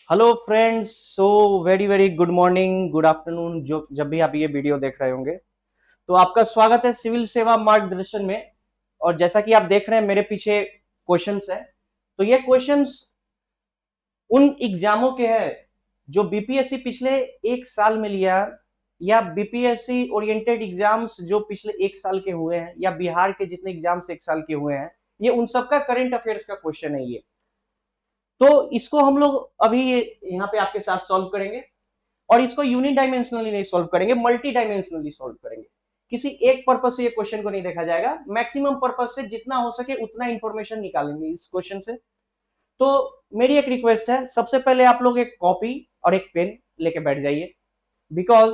Hello friends. So very very good morning, good afternoon, जो जब भी आप ये वीडियो देख रहे होंगे तो आपका स्वागत है सिविल सेवा मार्गदर्शन में। और जैसा कि आप देख रहे हैं मेरे पीछे क्वेश्चंस हैं, तो ये क्वेश्चंस उन एग्जामों के हैं जो बीपीएससी पिछले एक साल में लिया, या बीपीएससी ओरिएंटेड एग्जाम्स जो पिछले एक साल के हुए हैं, या बिहार के जितने एग्जाम्स एक साल के हुए हैं, ये उन सबका करंट अफेयर्स का क्वेश्चन है ये। तो इसको हम लोग अभी यहाँ पे आपके साथ सॉल्व करेंगे, और इसको यूनिडायमेंशनली नहीं सॉल्व करेंगे, मल्टी डायमेंशनली सॉल्व करेंगे। किसी एक पर्पज से ये क्वेश्चन को नहीं देखा जाएगा, मैक्सिमम पर्पज से जितना हो सके उतना इंफॉर्मेशन निकालेंगे इस क्वेश्चन से। तो मेरी एक रिक्वेस्ट है, सबसे पहले आप लोग एक कॉपी और एक पेन लेके बैठ जाइए, बिकॉज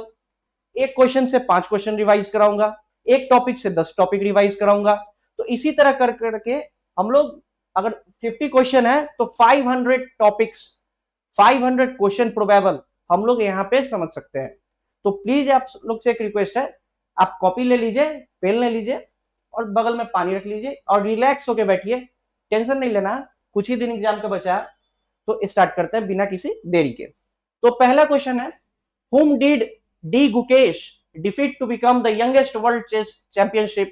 एक क्वेश्चन से 5 क्वेश्चन रिवाइज कराऊंगा, एक टॉपिक से 10 टॉपिक रिवाइज कराऊंगा। तो इसी तरह कर करके हम लोग, अगर 50 क्वेश्चन है तो 500 टॉपिक्स, 500 क्वेश्चन प्रोबेबल हम लोग यहाँ पे समझ सकते हैं। तो प्लीज आप लोग से एक रिक्वेस्ट है, आप कॉपी ले लीजिए, पेन ले लीजिए, और बगल में पानी रख लीजिए और रिलैक्स होके बैठिए। टेंशन नहीं लेना, कुछ ही दिन एग्जाम का बचा है। तो स्टार्ट करते हैं बिना किसी देरी के। तो पहला क्वेश्चन है, whom did D Gukesh defeat to become the youngest world chess championship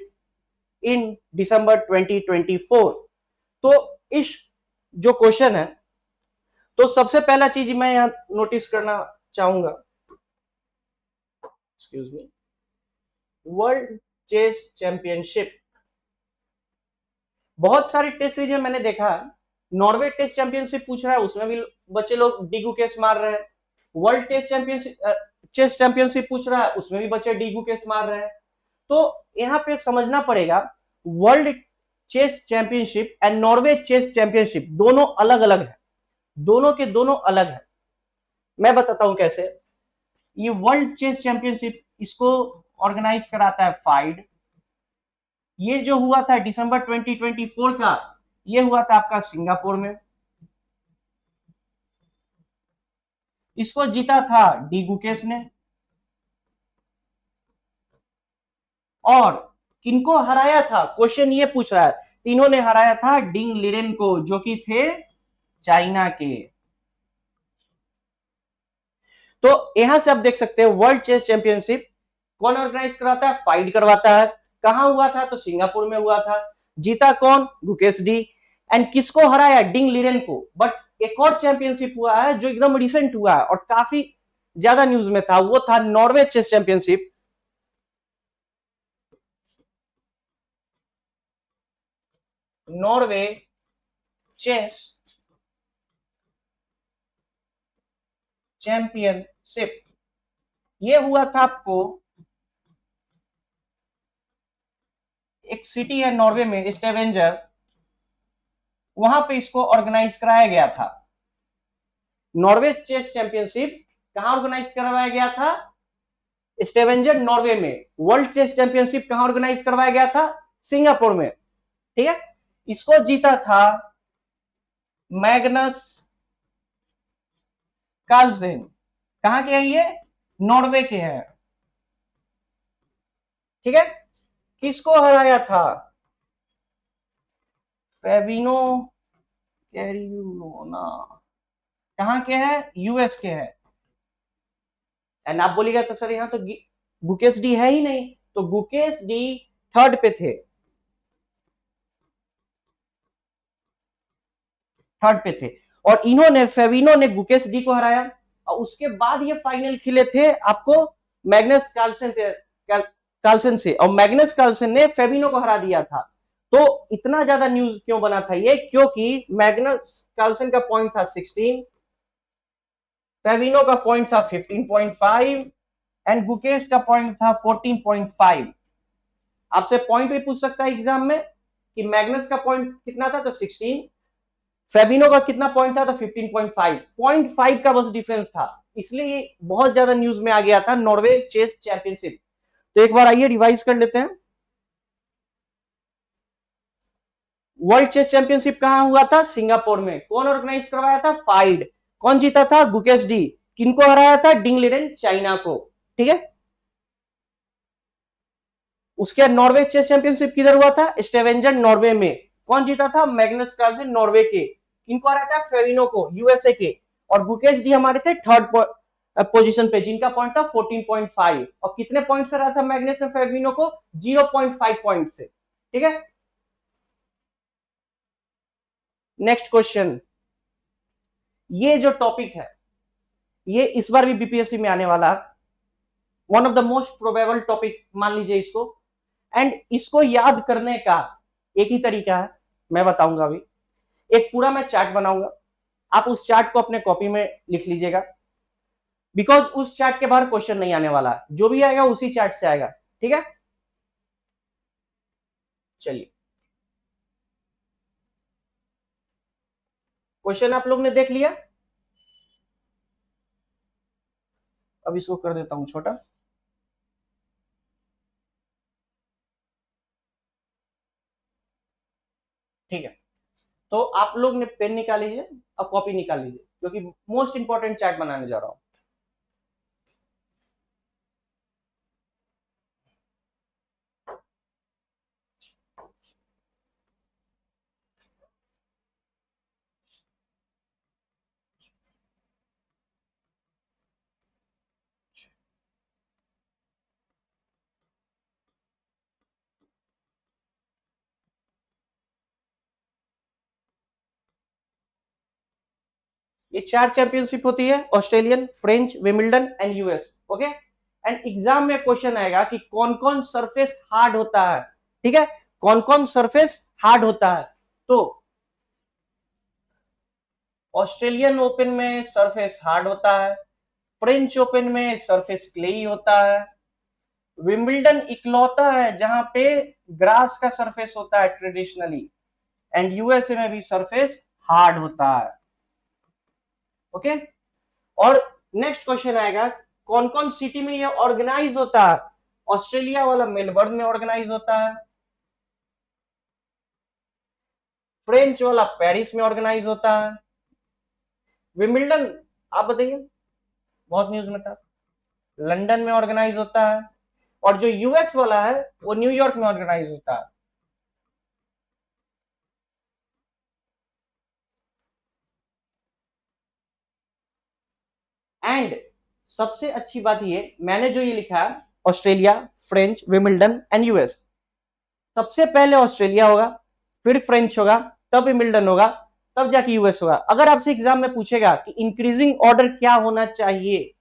in December 2024? तो इस जो क्वेश्चन है, तो सबसे पहला चीज मैं यहां नोटिस करना चाहूंगा, excuse me, world chess championship. बहुत सारे टेस्ट सीरीज में मैंने देखा, नॉर्वे टेस्ट चैंपियनशिप पूछ रहा है, उसमें भी बच्चे लोग डीगू केस मार रहे हैं। World test championship, chess championship पूछ रहा है, उसमें भी बच्चे डीगू केस मार रहे हैं। तो यहाँ पे समझना पड़ेगा, world chess championship and Norway chess championship दोनों अलग अलग है, दोनों के दोनों अलग है। मैं बताता हूं कैसे। ये वर्ल्ड चेस चैंपियनशिप, इसको ऑर्गेनाइज कराता है फाइड। ये जो हुआ था दिसंबर 2024 का, ये हुआ था आपका सिंगापुर में। इसको जीता था डी गुकेश ने। और किनको हराया था, क्वेश्चन ये पूछ रहा है, तीनों ने हराया था डिंग लिरेन को, जो कि थे चाइना के। तो यहां से आप देख सकते हैं वर्ल्ड चेस चैंपियनशिप कौन ऑर्गेनाइज कराता है, फाइड करवाता है। कहां हुआ था, तो सिंगापुर में हुआ था। जीता कौन, गुकेश डी। एंड किसको हराया, डिंग लिरेन को। बट एक और चैंपियनशिप हुआ है जो एकदम रिसेंट हुआ है और काफी ज्यादा न्यूज में था, वो था Norway chess championship. Norway chess championship, ये हुआ था आपको, एक सिटी है नॉर्वे में, स्टेवेंजर, वहां पे इसको ऑर्गेनाइज कराया गया था। नॉर्वे चेस चैंपियनशिप कहां ऑर्गेनाइज करवाया गया था, स्टेवेंजर नॉर्वे में। वर्ल्ड चेस चैंपियनशिप कहां ऑर्गेनाइज करवाया गया था, सिंगापुर में। ठीक है, इसको जीता था मैग्नस कार्लसेन। कहां के हैं ये, नॉर्वे के हैं। ठीक है, किसको हराया था, फेबिनो कैरुना। कहां के हैं, यूएस के हैं। एंड आप बोलिएगा तो सर यहाँ तो गुकेश डी है ही नहीं, तो गुकेश डी थर्ड पे थे, थर्ड पे थे। और इन्होंने, फेविनो ने गुकेश डी को हराया, और उसके बाद ये फाइनल खेले थे आपको मैग्नस कार्लसन से, कार्लसन से, और मैग्नस कार्लसन ने फेविनो को हरा दिया था। तो इतना ज्यादा न्यूज क्यों बना था ये, क्योंकि मैग्नस कार्लसन का पॉइंट था 16, फेविनो का पॉइंट था 15.5, एंड गुकेश का पॉइंट था 14.5। आपसे पॉइंट भी पूछ सकता है एग्जाम में कि मैग्नस का पॉइंट कितना था, तो 16, फेबिनो का कितना पॉइंट था, तो 15.5, 0.5 का बस डिफरेंस था। इसलिए ये बहुत ज्यादा न्यूज में आ गया था, नॉर्वे चेस चैंपियनशिप। तो एक बार आइए रिवाइज कर लेते हैं। वर्ल्ड चेस चैंपियनशिप कहां हुआ था, सिंगापुर में। कौन ऑर्गेनाइज करवाया था, फाइड। कौन जीता था, गुकेश डी। किनको हराया था, डिंग लिरेन, चाइना को। ठीक है, उसके बाद नॉर्वे चेस चैंपियनशिप किधर हुआ था, स्टेवेंजर नॉर्वे में। कौन जीता था, मैग्नस कार्लसन, नॉर्वे के। किनको हराया था, फेरिनो को, यूएसए के। और गुकेश डी हमारे थे थर्ड पोजीशन पे, जिनका पॉइंट था 14.5, और कितने पॉइंट से रहा था मैग्नस ने फेबिनो को? 0.5 पॉइंट से। ठीक है, नेक्स्ट क्वेश्चन। ये जो टॉपिक है ये इस बार भी बीपीएससी में आने वाला, one of the most probable topic मान लीजिए इसको। एंड इसको याद करने का एक ही तरीका है, मैं बताऊंगा अभी। एक पूरा मैं चार्ट बनाऊंगा, आप उस चार्ट को अपने कॉपी में लिख लीजिएगा, बिकॉज उस चार्ट के बाहर क्वेश्चन नहीं आने वाला, जो भी आएगा उसी चार्ट से आएगा। ठीक है, चलिए क्वेश्चन आप लोग ने देख लिया, अब इसको कर देता हूं छोटा। ठीक है, तो आप लोग ने पेन निकाल लीजिए और कॉपी निकाल लीजिए, क्योंकि मोस्ट इंपॉर्टेंट चार्ट बनाने जा रहा हूं। ये 4 चैंपियनशिप होती है, Australian, French, विमिल्टन and US. Okay, and exam में क्वेश्चन आएगा कि कौन कौन सरफेस हार्ड होता है। ठीक है, कौन कौन सरफेस हार्ड होता है? तो ऑस्ट्रेलियन ओपन में सरफेस हार्ड होता है, फ्रेंच ओपन में सरफेस क्लेई होता है, विंबलडन इकलौता है जहां पे ग्रास का सरफेस होता है ट्रेडिशनली, एंड यूएसए में भी सरफेस हार्ड होता है। ओके, और नेक्स्ट क्वेश्चन आएगा कौन कौन सिटी में ये ऑर्गेनाइज होता है? ऑस्ट्रेलिया वाला मेलबर्न में ऑर्गेनाइज होता है, फ्रेंच वाला पेरिस में ऑर्गेनाइज होता है, विमिल्टन आप बताइए, बहुत न्यूज में था, लंदन में ऑर्गेनाइज होता है, और जो यूएस वाला है वो न्यूयॉर्क में ऑर्गेनाइज होता है। एंड सबसे अच्छी बात ये, मैंने जो ये लिखा है ऑस्ट्रेलिया, फ्रेंच, विमिल्टन एंड यूएस, सबसे पहले ऑस्ट्रेलिया होगा, फिर फ्रेंच होगा, तब विमिल्टन होगा, तब जाके यूएस होगा। अगर आपसे एग्जाम में पूछेगा कि इंक्रीजिंग ऑर्डर क्या होना चाहिए,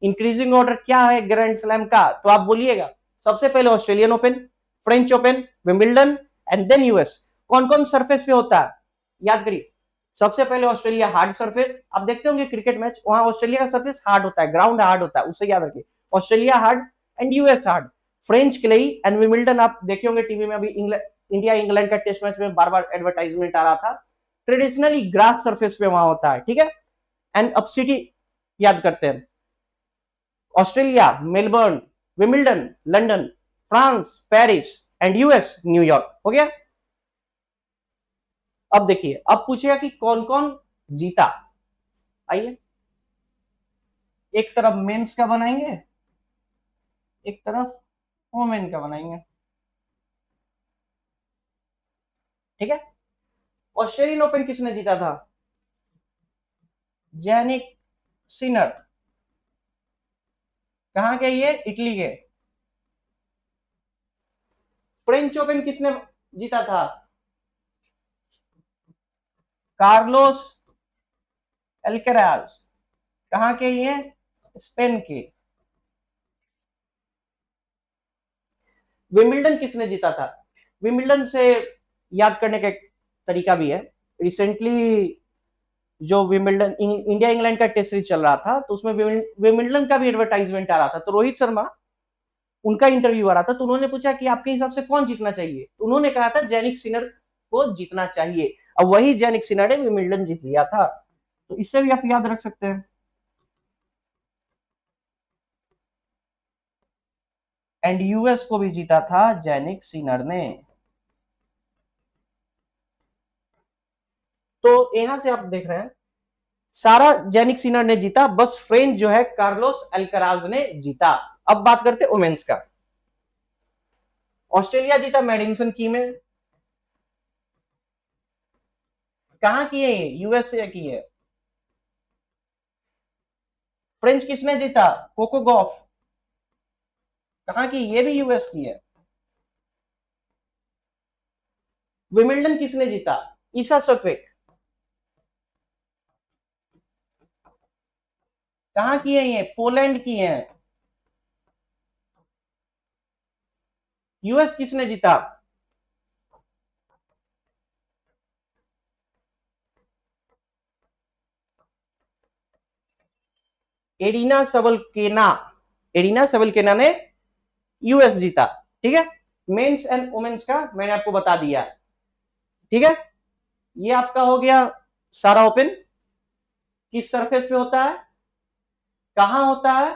इंक्रीजिंग ऑर्डर क्या है ग्रैंड स्लैम का, तो आप बोलिएगा सबसे पहले Australian Open, French Open, Wimbledon and then US. कौन कौन सरफेस पे होता है याद करिए, सबसे पहले ऑस्ट्रेलिया हार्ड सरफेस, आप देखते होंगे क्रिकेट मैच, वहां ऑस्ट्रेलिया का सरफेस हार्ड होता है, ग्राउंड हार्ड होता है, उससे याद रखिए Australia hard and US hard. French clay and Wimbledon आप देखे होंगे टीवी में, अभी इंडिया इंग्लैंड का टेस्ट मैच में बार बार एडवर्टाइजमेंट आ रहा था, ट्रेडिशनली ग्रास सरफेस पे वहां होता है। ठीक है, एंड अब सिटी याद करते हैं, Australia Melbourne, विमिल्टन London, France Paris and US New York. हो गया, अब देखिए, अब पूछेगा कि कौन कौन जीता। आइए, एक तरफ मेंस का बनाएंगे, एक तरफ वोमेन का बनाएंगे। ठीक है, ऑस्ट्रेलियन ओपन किसने जीता था? Jannik Sinner. कहां के? ये इटली के। फ्रेंच ओपन किसने जीता था? कार्लोस एल्केराज। कहां के? ये स्पेन के। विमिल्टन किसने जीता था? विमिल्टन से याद करने का एक तरीका भी है, रिसेंटली जो विमिल्टन इंडिया इंग्लैंड का टेस्ट सीरीज चल रहा था, तो उसमें विमिल्टन का भी एडवर्टाइजमेंट आ रहा था, तो रोहित शर्मा उनका इंटरव्यू आ रहा था, तो उन्होंने पूछा कि आपके हिसाब से कौन जीतना चाहिए, तो उन्होंने कहा था जैनिक सिनर को जीतना चाहिए, अब वही जैनिक सिनर ने विमिल्टन जीत लिया था, तो इससे भी आप याद रख सकते हैं। एंड यूएस को भी जीता था जैनिक सिनर ने। तो यहां से आप देख रहे हैं सारा जैनिक सिनर ने जीता, बस फ्रेंच जो है कार्लोस अल्कराज ने जीता। अब बात करते वुमेन्स का। ऑस्ट्रेलिया जीता मेडिसन की में, कहां की है? ये यूएसए की है। फ्रेंच किसने जीता? Coco Gauff. कहां की? ये भी यूएस की है। विमिल्टन किसने जीता? ईसा स्विटेक। कहां की है? ये पोलैंड की है। यूएस किसने जीता? एरिना सबलकेना। एरिना सबलकेना ने यूएस जीता। ठीक है, मेंस एंड वुमेन्स का मैंने आपको बता दिया। ठीक है, ये आपका हो गया सारा ओपन। किस सरफेस पे होता है, कहां होता है,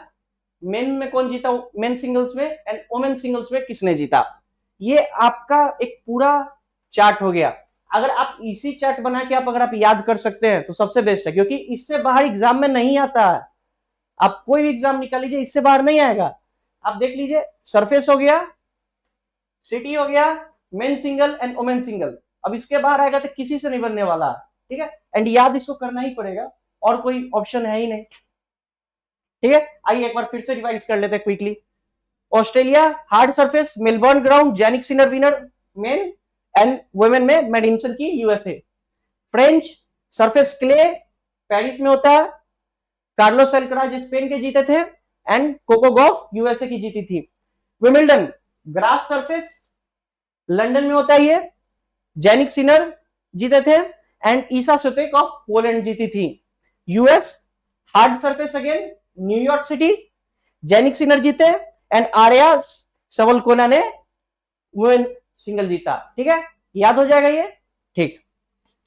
मेन में कौन जीता, मेन सिंगल्स में, एंड वुमेन सिंगल्स में किसने जीता। ये आपका एक पूरा चार्ट हो गया। अगर आप इसी चार्ट बना के अगर आप याद कर सकते हैं तो सबसे बेस्ट है, क्योंकि इससे बाहर एग्जाम में नहीं आता है। आप कोई भी एग्जाम निकाल लीजिए, इससे बाहर नहीं आएगा। आप देख लीजिए, सरफेस हो गया, सिटी हो गया, men single and women single. अब इसके बाहर आएगा तो किसी से नहीं बनने वाला। ठीक है, एंड याद इसको करना ही पड़ेगा, और कोई ऑप्शन है ही नहीं। ठीक है, आइए एक बार फिर से रिवाइज कर लेते हैं quickly. Australia hard surface, Melbourne ground, Jannik Sinner winner main, and women में मेडिसन की USA. French surface clay, Paris में होता है। कार्लोस एल्कराज स्पेन के जीते थे, एंड कोको गॉफ यूएसए की जीती थी। विमिल्टन ग्रास सरफेस, लंदन में होता है ये, जेनिक सिनर जीते थे, and Isa Swiatek of Poland जीती थी। US hard surface again, New York city, Jannik Sinner जीते, एंड आर्या सवलकोना ने वुमेन सिंगल जीता। ठीक है, याद हो जाएगा ये। ठीक,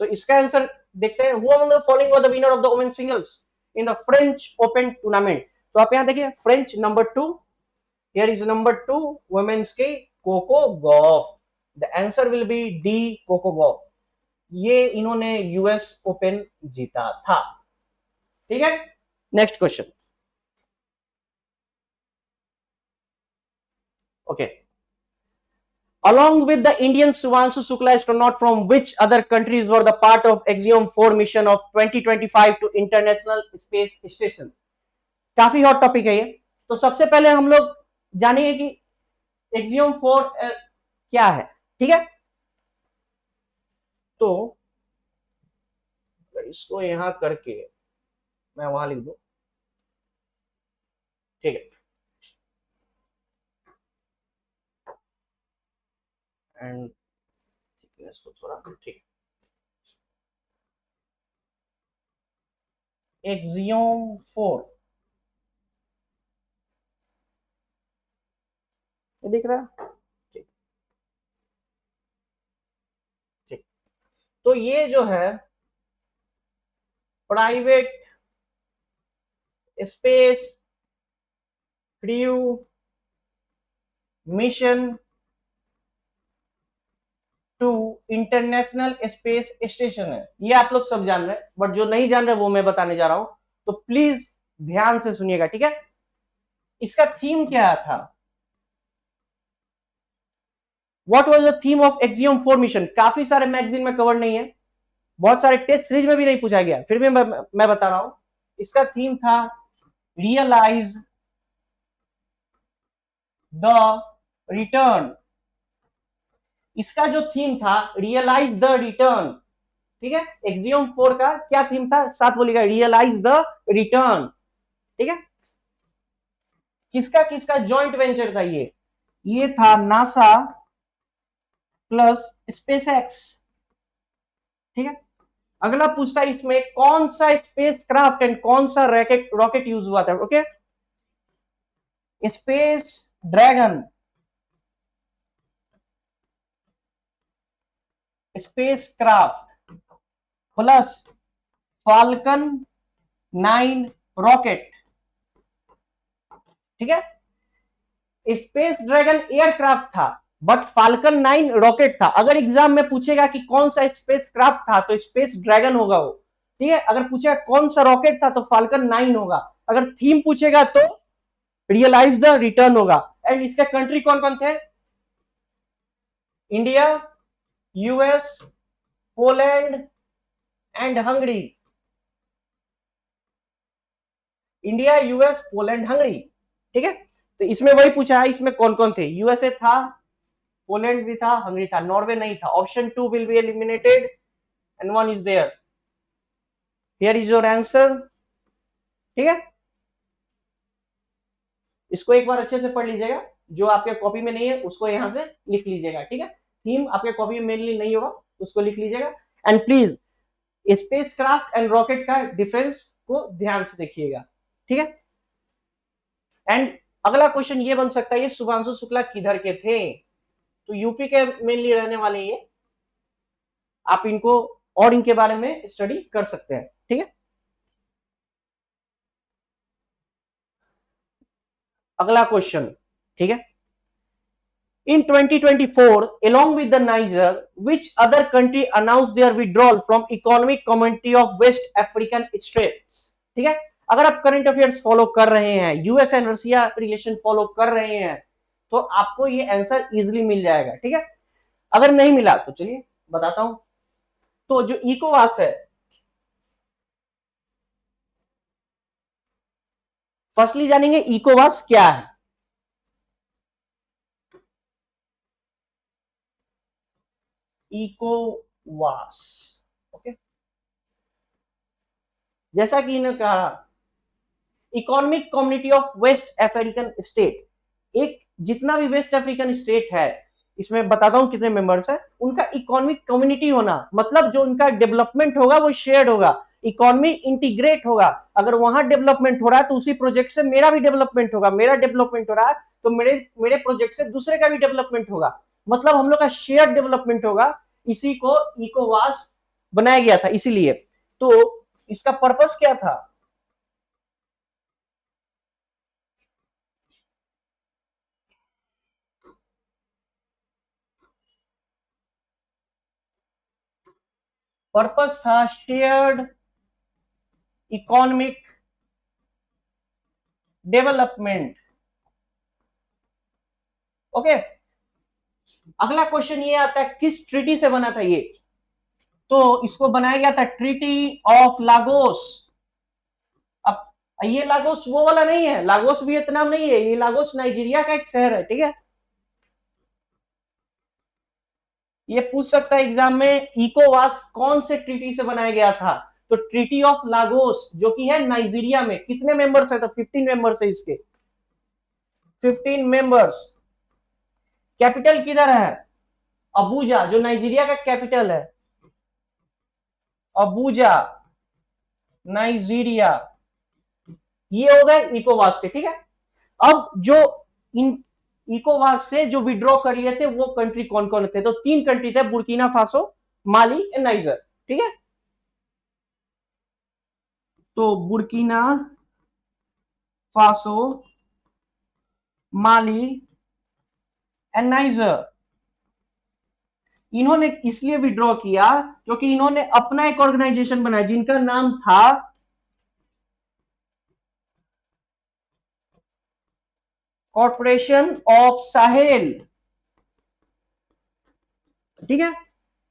तो इसका आंसर देखते हैं। Who among the following was the winner of the women singles in the French Open tournament. तो आप यहां देखिए, French number 2, here is number 2 women's के Coco Gauff. The answer will be D, Coco Gauff. ये इन्होंने US Open जीता था। ठीक है, next question. Okay, along with the Indian Suvanshu Shukla astronaut from which other countries were the part of Axiom 4 mission of 2025 to International Space Station। काफी hot topic है ये। तो सबसे पहले हम लोग जानेंगे कि Axiom 4 क्या है। ठीक है, तो इसको यहां करके मैं वहां लिख दूं। ठीक है, एंड इसको थोड़ा ठीक, Axiom 4 ये दिख रहा है। ठीक ठीक, तो ये जो है private space crew mission to International Space Station है। ये आप लोग सब जान रहे हैं, बट जो नहीं जान रहे वो मैं बताने जा रहा हूं, तो प्लीज ध्यान से सुनिएगा। ठीक है, इसका थीम क्या था, what was the theme of axiom 4 mission. काफी सारे मैगजीन में कवर नहीं है, बहुत सारे टेस्ट सीरीज में भी नहीं पूछा गया, फिर भी मैं बता रहा हूं। इसका थीम था रियलाइज द रिटर्न। इसका जो थीम था रियलाइज द रिटर्न। ठीक है, एक्सियम 4 का क्या थीम था, साथ बोलिएगा, रियलाइज द रिटर्न। ठीक है, किसका किसका जॉइंट वेंचर था ये था नासा प्लस स्पेस एक्स। ठीक है, अगला पूछता है इसमें कौन सा स्पेस क्राफ्ट एंड कौन सा रॉकेट रॉकेट यूज हुआ था। Okay, space dragon, space craft plus falcon 9 rocket. ठीक है, स्पेस ड्रैगन एयरक्राफ्ट था, बट फाल्कन 9 रॉकेट था। अगर एग्जाम में पूछेगा कि कौन सा स्पेस क्राफ्ट था तो स्पेस ड्रैगन होगा वो। ठीक है, अगर पूछेगा कौन सा रॉकेट था तो फाल्कन 9 होगा। अगर थीम पूछेगा तो रियलाइज द रिटर्न होगा। एंड इसके कंट्री कौन कौन थे, India, US, Poland and Hungary. India, US, Poland, Hungary. ठीक है, तो इसमें वही पूछा है, इसमें कौन कौन थे, यूएसए था, पोलैंड भी था, हंगरी था, नॉर्वे नहीं था। Option 2 will be eliminated and one is there. Here is your answer. ठीक है, इसको एक बार अच्छे से पढ़ लीजिएगा, जो आपके कॉपी में नहीं है उसको यहां से लिख लीजिएगा। ठीक है, थीम आपके कॉपी में मेनली नहीं होगा, उसको लिख लीजिएगा। And please spacecraft and rocket का डिफरेंस को ध्यान से देखिएगा। ठीक है, एंड अगला क्वेश्चन ये बन सकता है, ये शुभांशु शुक्ला किधर के थे, तो यूपी के मेनली रहने वाले ये, आप इनको और इनके बारे में स्टडी कर सकते हैं। ठीक है, अगला क्वेश्चन। ठीक है, in 2024 along with the Niger which other country announced their withdrawal from economic community of West African states। ठीक है, अगर आप करंट अफेयर्स फॉलो कर रहे हैं, US and Russia relation follow कर रहे हैं, तो आपको ये आंसर इजीली मिल जाएगा। ठीक है, अगर नहीं मिला तो चलिए बताता हूं। तो जो इकोवास है, फर्स्टली जानेंगे इकोवास क्या है। इकोवास, ओके, जैसा कि इन्होंने कहा, Economic Community of West African State, एक जितना भी वेस्ट अफ्रीकन स्टेट है, इसमें बताता हूं कितने मेंबर्स है, उनका इकोनॉमिक कम्युनिटी होना, मतलब जो उनका डेवलपमेंट होगा वो शेयर्ड होगा, इकोनॉमी इंटीग्रेट होगा। अगर वहां डेवलपमेंट हो रहा है तो उसी प्रोजेक्ट से मेरा भी डेवलपमेंट होगा, मेरा डेवलपमेंट हो रहा है तो मेरे मेरे प्रोजेक्ट से दूसरे का भी डेवलपमेंट होगा, मतलब हम लोग का शेयर डेवलपमेंट होगा। इसी को इकोवास बनाया गया था। इसीलिए तो इसका पर्पस क्या था, पर्पस था शेयर्ड इकोनॉमिक डेवलपमेंट। ओके, अगला क्वेश्चन ये आता है किस ट्रीटी से बना था ये, तो इसको बनाया गया था ट्रीटी ऑफ लागोस। अब ये लागोस वो वाला नहीं है, लागोस वियतनाम नहीं है, ये लागोस नाइजीरिया का एक शहर है। ठीक है, ये पूछ सकता है एग्जाम में, इकोवास कौन से ट्रीटी से बनाया गया था, तो ट्रीटी ऑफ लागोस जो कि है नाइजीरिया में। कितने मेंबर्स है, तो 15 मेंबर्स है इसके, 15 मेंबर्स। कैपिटल किधर है, अबूजा, जो नाइजीरिया का कैपिटल है, अबूजा नाइजीरिया। ये हो गए इकोवास के। ठीक है, अब जो इन इकोवास से जो विड्रॉ कर लिए थे वो कंट्री कौन कौन थे, तो 3 कंट्री थे, Burkina Faso, Mali and niger. ठीक है, तो Burkina Faso, Mali and niger, इन्होंने इसलिए विड्रॉ किया क्योंकि इन्होंने अपना एक ऑर्गेनाइजेशन बनाया जिनका नाम था कॉर्पोरेशन ऑफ साहेल। ठीक है,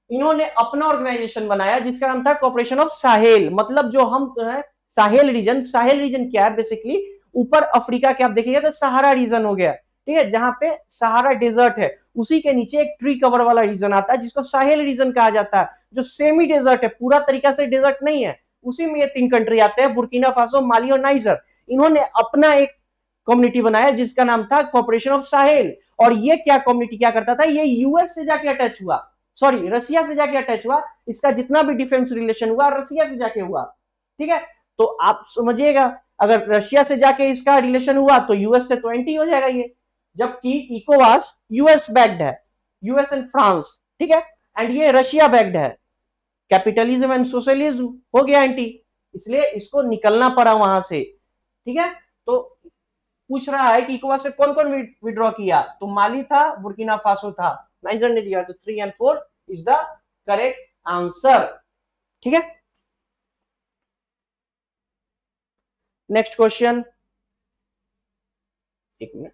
इन्होंने अपना ऑर्गेनाइजेशन बनाया जिसका नाम था कॉर्पोरेशन ऑफ साहेल, मतलब जो हम है साहेल रीजन। साहेल रीजन क्या है, बेसिकली ऊपर अफ्रीका के आप देखिएगा तो सहारा रीजन हो गया। ठीक है, जहां पे सहारा डेजर्ट है, उसी के नीचे एक ट्री कवर वाला रीजन आता है जिसको साहेल रीजन कहा जाता है, जो सेमी डेजर्ट है, पूरा तरीका से डेजर्ट नहीं है। उसी में ये 3 कंट्री आते हैं, बुर्किना फासो, माली और नाइजर। इन्होंने अपना एक कम्युनिटी बनाया जिसका नाम था कॉर्पोरेशन ऑफ साहेल। और ये क्या कम्युनिटी क्या करता था, ये यूएस से जाके अटैच हुआ, सॉरी रशिया से जाके अटैच हुआ। इसका जितना भी डिफेंस रिलेशन हुआ रशिया से जाके हुआ। ठीक है, तो आप समझिएगा, अगर रशिया से जाके इसका रिलेशन हुआ तो यूएस से तो एंटी हो जाएगा ये, जबकि इकोवास यूएस बैक्ड है, यूएस एंड फ्रांस। ठीक है, एंड ये रशिया बैक्ड है, कैपिटलिज्म एंड सोशलिज्म हो गया एंटी, इसलिए इसको निकलना पड़ा वहां से। ठीक है, तो पूछ रहा है कि इकोवास से कौन कौन विड्रॉ किया, तो माली था, बुर्किना फासो था, नाइजर ने दिया, तो 3 and 4 is the correct answer. ठीक है, नेक्स्ट क्वेश्चन, एक minute.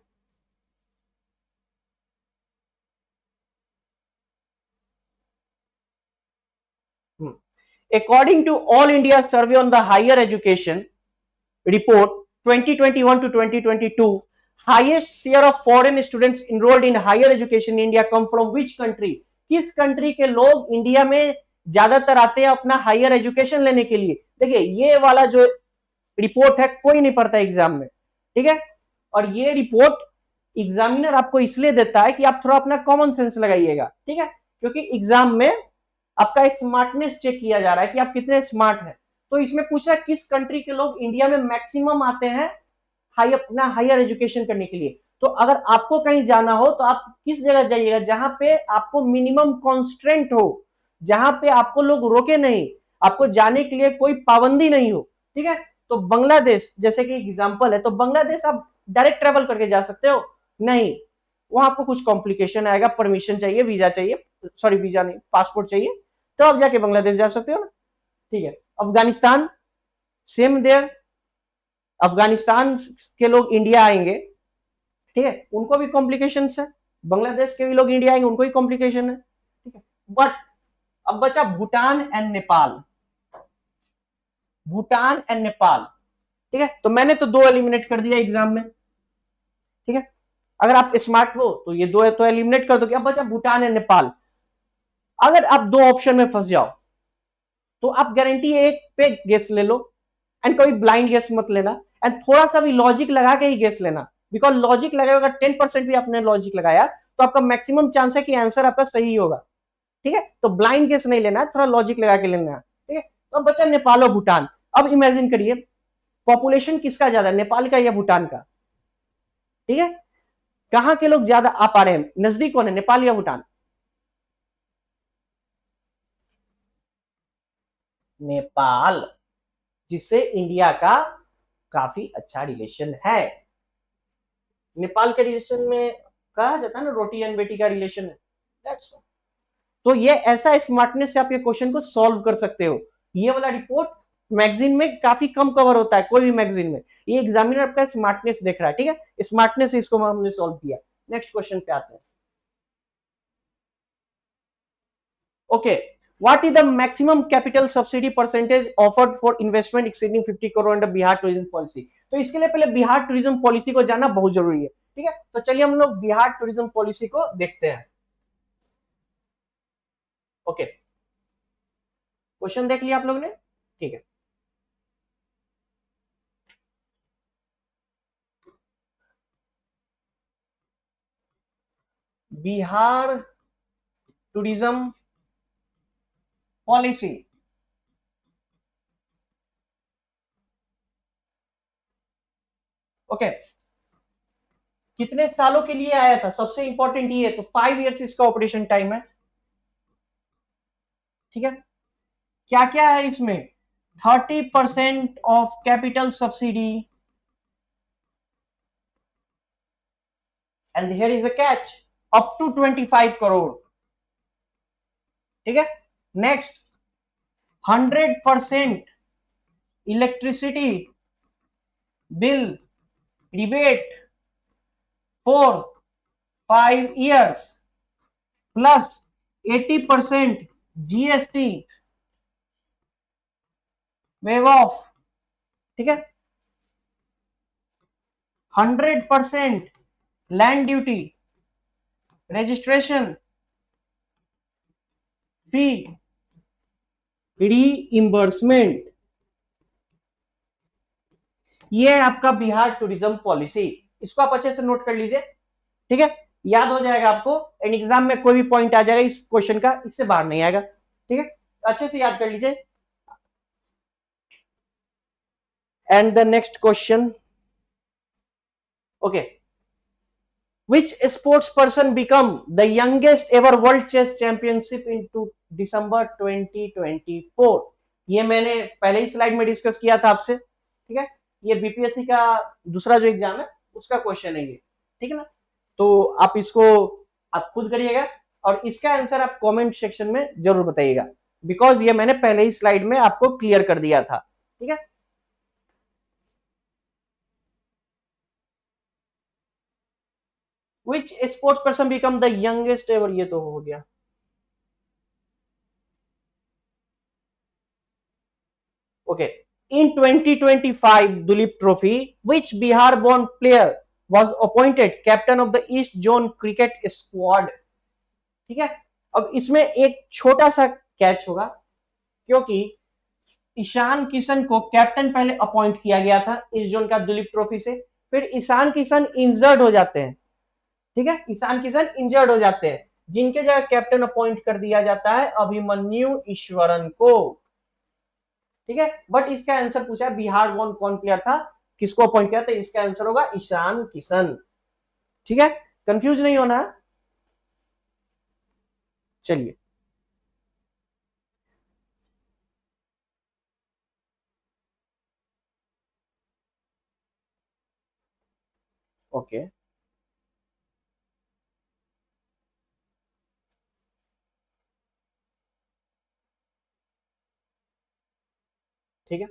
According to All India Survey on the Higher Education report, 2021 to 2022, highest share of foreign students enrolled in higher education in India come from which country? किस country के लोग India में ज्यादातर आते हैं अपना higher education लेने के लिए? देखिए ये वाला जो रिपोर्ट है कोई नहीं पढ़ता एग्जाम में, ठीक है, और ये रिपोर्ट एग्जामिनर आपको इसलिए देता है कि आप थोड़ा अपना कॉमन सेंस लगाइएगा, ठीक है, क्योंकि एग्जाम में आपका स्मार्टनेस चेक किया जा रहा है कि आप कितने स्मार्ट हैं। तो इसमें पूछ रहा है किस कंट्री के लोग इंडिया में मैक्सिमम आते हैं अपना हायर एजुकेशन करने के लिए। तो अगर आपको कहीं जाना हो तो आप किस जगह जाइएगा जहां पे आपको मिनिमम कॉन्स्ट्रेंट हो, जहां पे आपको लोग रोके नहीं, आपको जाने के लिए कोई पाबंदी नहीं हो, ठीक है। तो बांग्लादेश जैसे कि एग्जांपल है, तो बांग्लादेश आप डायरेक्ट ट्रेवल करके जा सकते हो? नहीं, वहां आपको कुछ कॉम्प्लिकेशन आएगा, परमिशन चाहिए, वीजा चाहिए, सॉरी वीजा नहीं पासपोर्ट चाहिए, तो आप जाके बांग्लादेश जा सकते हो ना, ठीक है। अफगानिस्तान सेम देयर, अफगानिस्तान के लोग इंडिया आएंगे, ठीक है, उनको भी कॉम्प्लिकेशन है, बांग्लादेश के भी लोग इंडिया आएंगे उनको भी कॉम्प्लिकेशन है, ठीक है। बट अब बचा भूटान एंड नेपाल, भूटान एंड नेपाल, ठीक है। तो मैंने तो दो एलिमिनेट कर दिया एग्जाम में, ठीक है, अगर आप स्मार्ट हो तो ये दो तो एलिमिनेट कर दो। अब बचा भूटान एंड नेपाल। अगर आप दो ऑप्शन में फंस जाओ तो आप गारंटी एक पे गेस ले लो, एंड कभी ब्लाइंड गेस मत लेना, एंड थोड़ा सा भी लॉजिक लगा के ही गेस लेना, बिकॉज लॉजिक लगाएगा, अगर 10% भी आपने लॉजिक लगाया तो आपका मैक्सिमम चांस है कि आंसर आपका सही होगा, ठीक है। तो ब्लाइंड गेस नहीं लेना है, थोड़ा लॉजिक लगा के लेना है, ठीक है। तो अब बचा नेपाल और भूटान। अब इमेजिन करिए पॉपुलेशन किसका ज्यादा, नेपाल का या भूटान का, ठीक है, कहां के लोग ज्यादा आ पा रहे हैं, नजदीक कौन है, नेपाल या भूटान? नेपाल, जिससे इंडिया का काफी अच्छा रिलेशन है। नेपाल के रिलेशन में कहा जाता है ना रोटी एंड बेटी का रिलेशन है, दैट्स व्हाई। तो ये ऐसा स्मार्टनेस से आप ये क्वेश्चन को सॉल्व कर सकते हो। ये वाला रिपोर्ट मैगजीन में काफी कम कवर होता है, कोई भी मैगजीन में। ये एग्जामिनर आपका स्मार्टनेस देख रहा है, ठीक है, स्मार्टनेस से इसको हमने सॉल्व किया। नेक्स्ट क्वेश्चन पे आते हैं। Okay, what is the maximum capital subsidy percentage offered for investment exceeding 50 crore under Bihar tourism policy? तो इसके लिए पहले बिहार टूरिज्म पॉलिसी को जानना बहुत जरूरी है, ठीक है। तो चलिए हम लोग बिहार टूरिज्म पॉलिसी को देखते हैं। ओके, क्वेश्चन देख लिया आप लोग ने, ठीक है। बिहार टूरिज्म पॉलिसी, ओके, कितने सालों के लिए आया था, सबसे इंपॉर्टेंट ये है, तो 5 ईयर्स इसका ऑपरेशन टाइम है, ठीक है। क्या क्या है इसमें, 30% of capital subsidy, and here is a catch, up to 25 crore, ठीक है। Next, 100% electricity bill rebate for 5 years plus 80% GST waive off, ठीक है। 100% land duty registration fee reimbursement, ये है आपका बिहार टूरिज्म पॉलिसी। इसको आप अच्छे से नोट कर लीजिए, ठीक है, याद हो जाएगा आपको, एंड एग्जाम में कोई भी पॉइंट आ जाएगा इस क्वेश्चन का, इससे बाहर नहीं आएगा, ठीक है, अच्छे से याद कर लीजिए। And the next question, okay, which sports person become the youngest ever world chess championship into December 2024? ये मैंने पहले ही स्लाइड में डिस्कस किया था आपसे, ठीक है, ये बीपीएससी का दूसरा जो एग्जाम है उसका क्वेश्चन है ये, ठीक है ना। तो आप इसको आप खुद करिएगा और इसका आंसर आप कमेंट सेक्शन में जरूर बताइएगा, बिकॉज ये मैंने पहले ही स्लाइड में आपको क्लियर कर दिया था, ठीक है। Which sports person become the youngest ever, ये तो हो गया। Okay, In 2025 Dulip Trophy, which Bihar born player was appointed captain of the East Zone cricket squad? ठीक है, अब इसमें एक छोटा सा कैच होगा, क्योंकि ईशान किशन को कैप्टन पहले अपॉइंट किया गया था इस जोन का दुलीप ट्रॉफी से, फिर ईशान किशन इंजर्ड हो जाते हैं, ठीक है, ईशान किशन इंजर्ड हो जाते हैं, जिनके जगह कैप्टन अपॉइंट कर दिया जाता है अभिमन्यु ईश्वरन को, ठीक है। बट इसका आंसर पूछा है बिहार वन कौन प्लेयर था, किसको अपॉइंट किया था, इसका आंसर होगा ईशान किशन, ठीक है, कंफ्यूज नहीं होना। चलिए, ओके, ठीक है।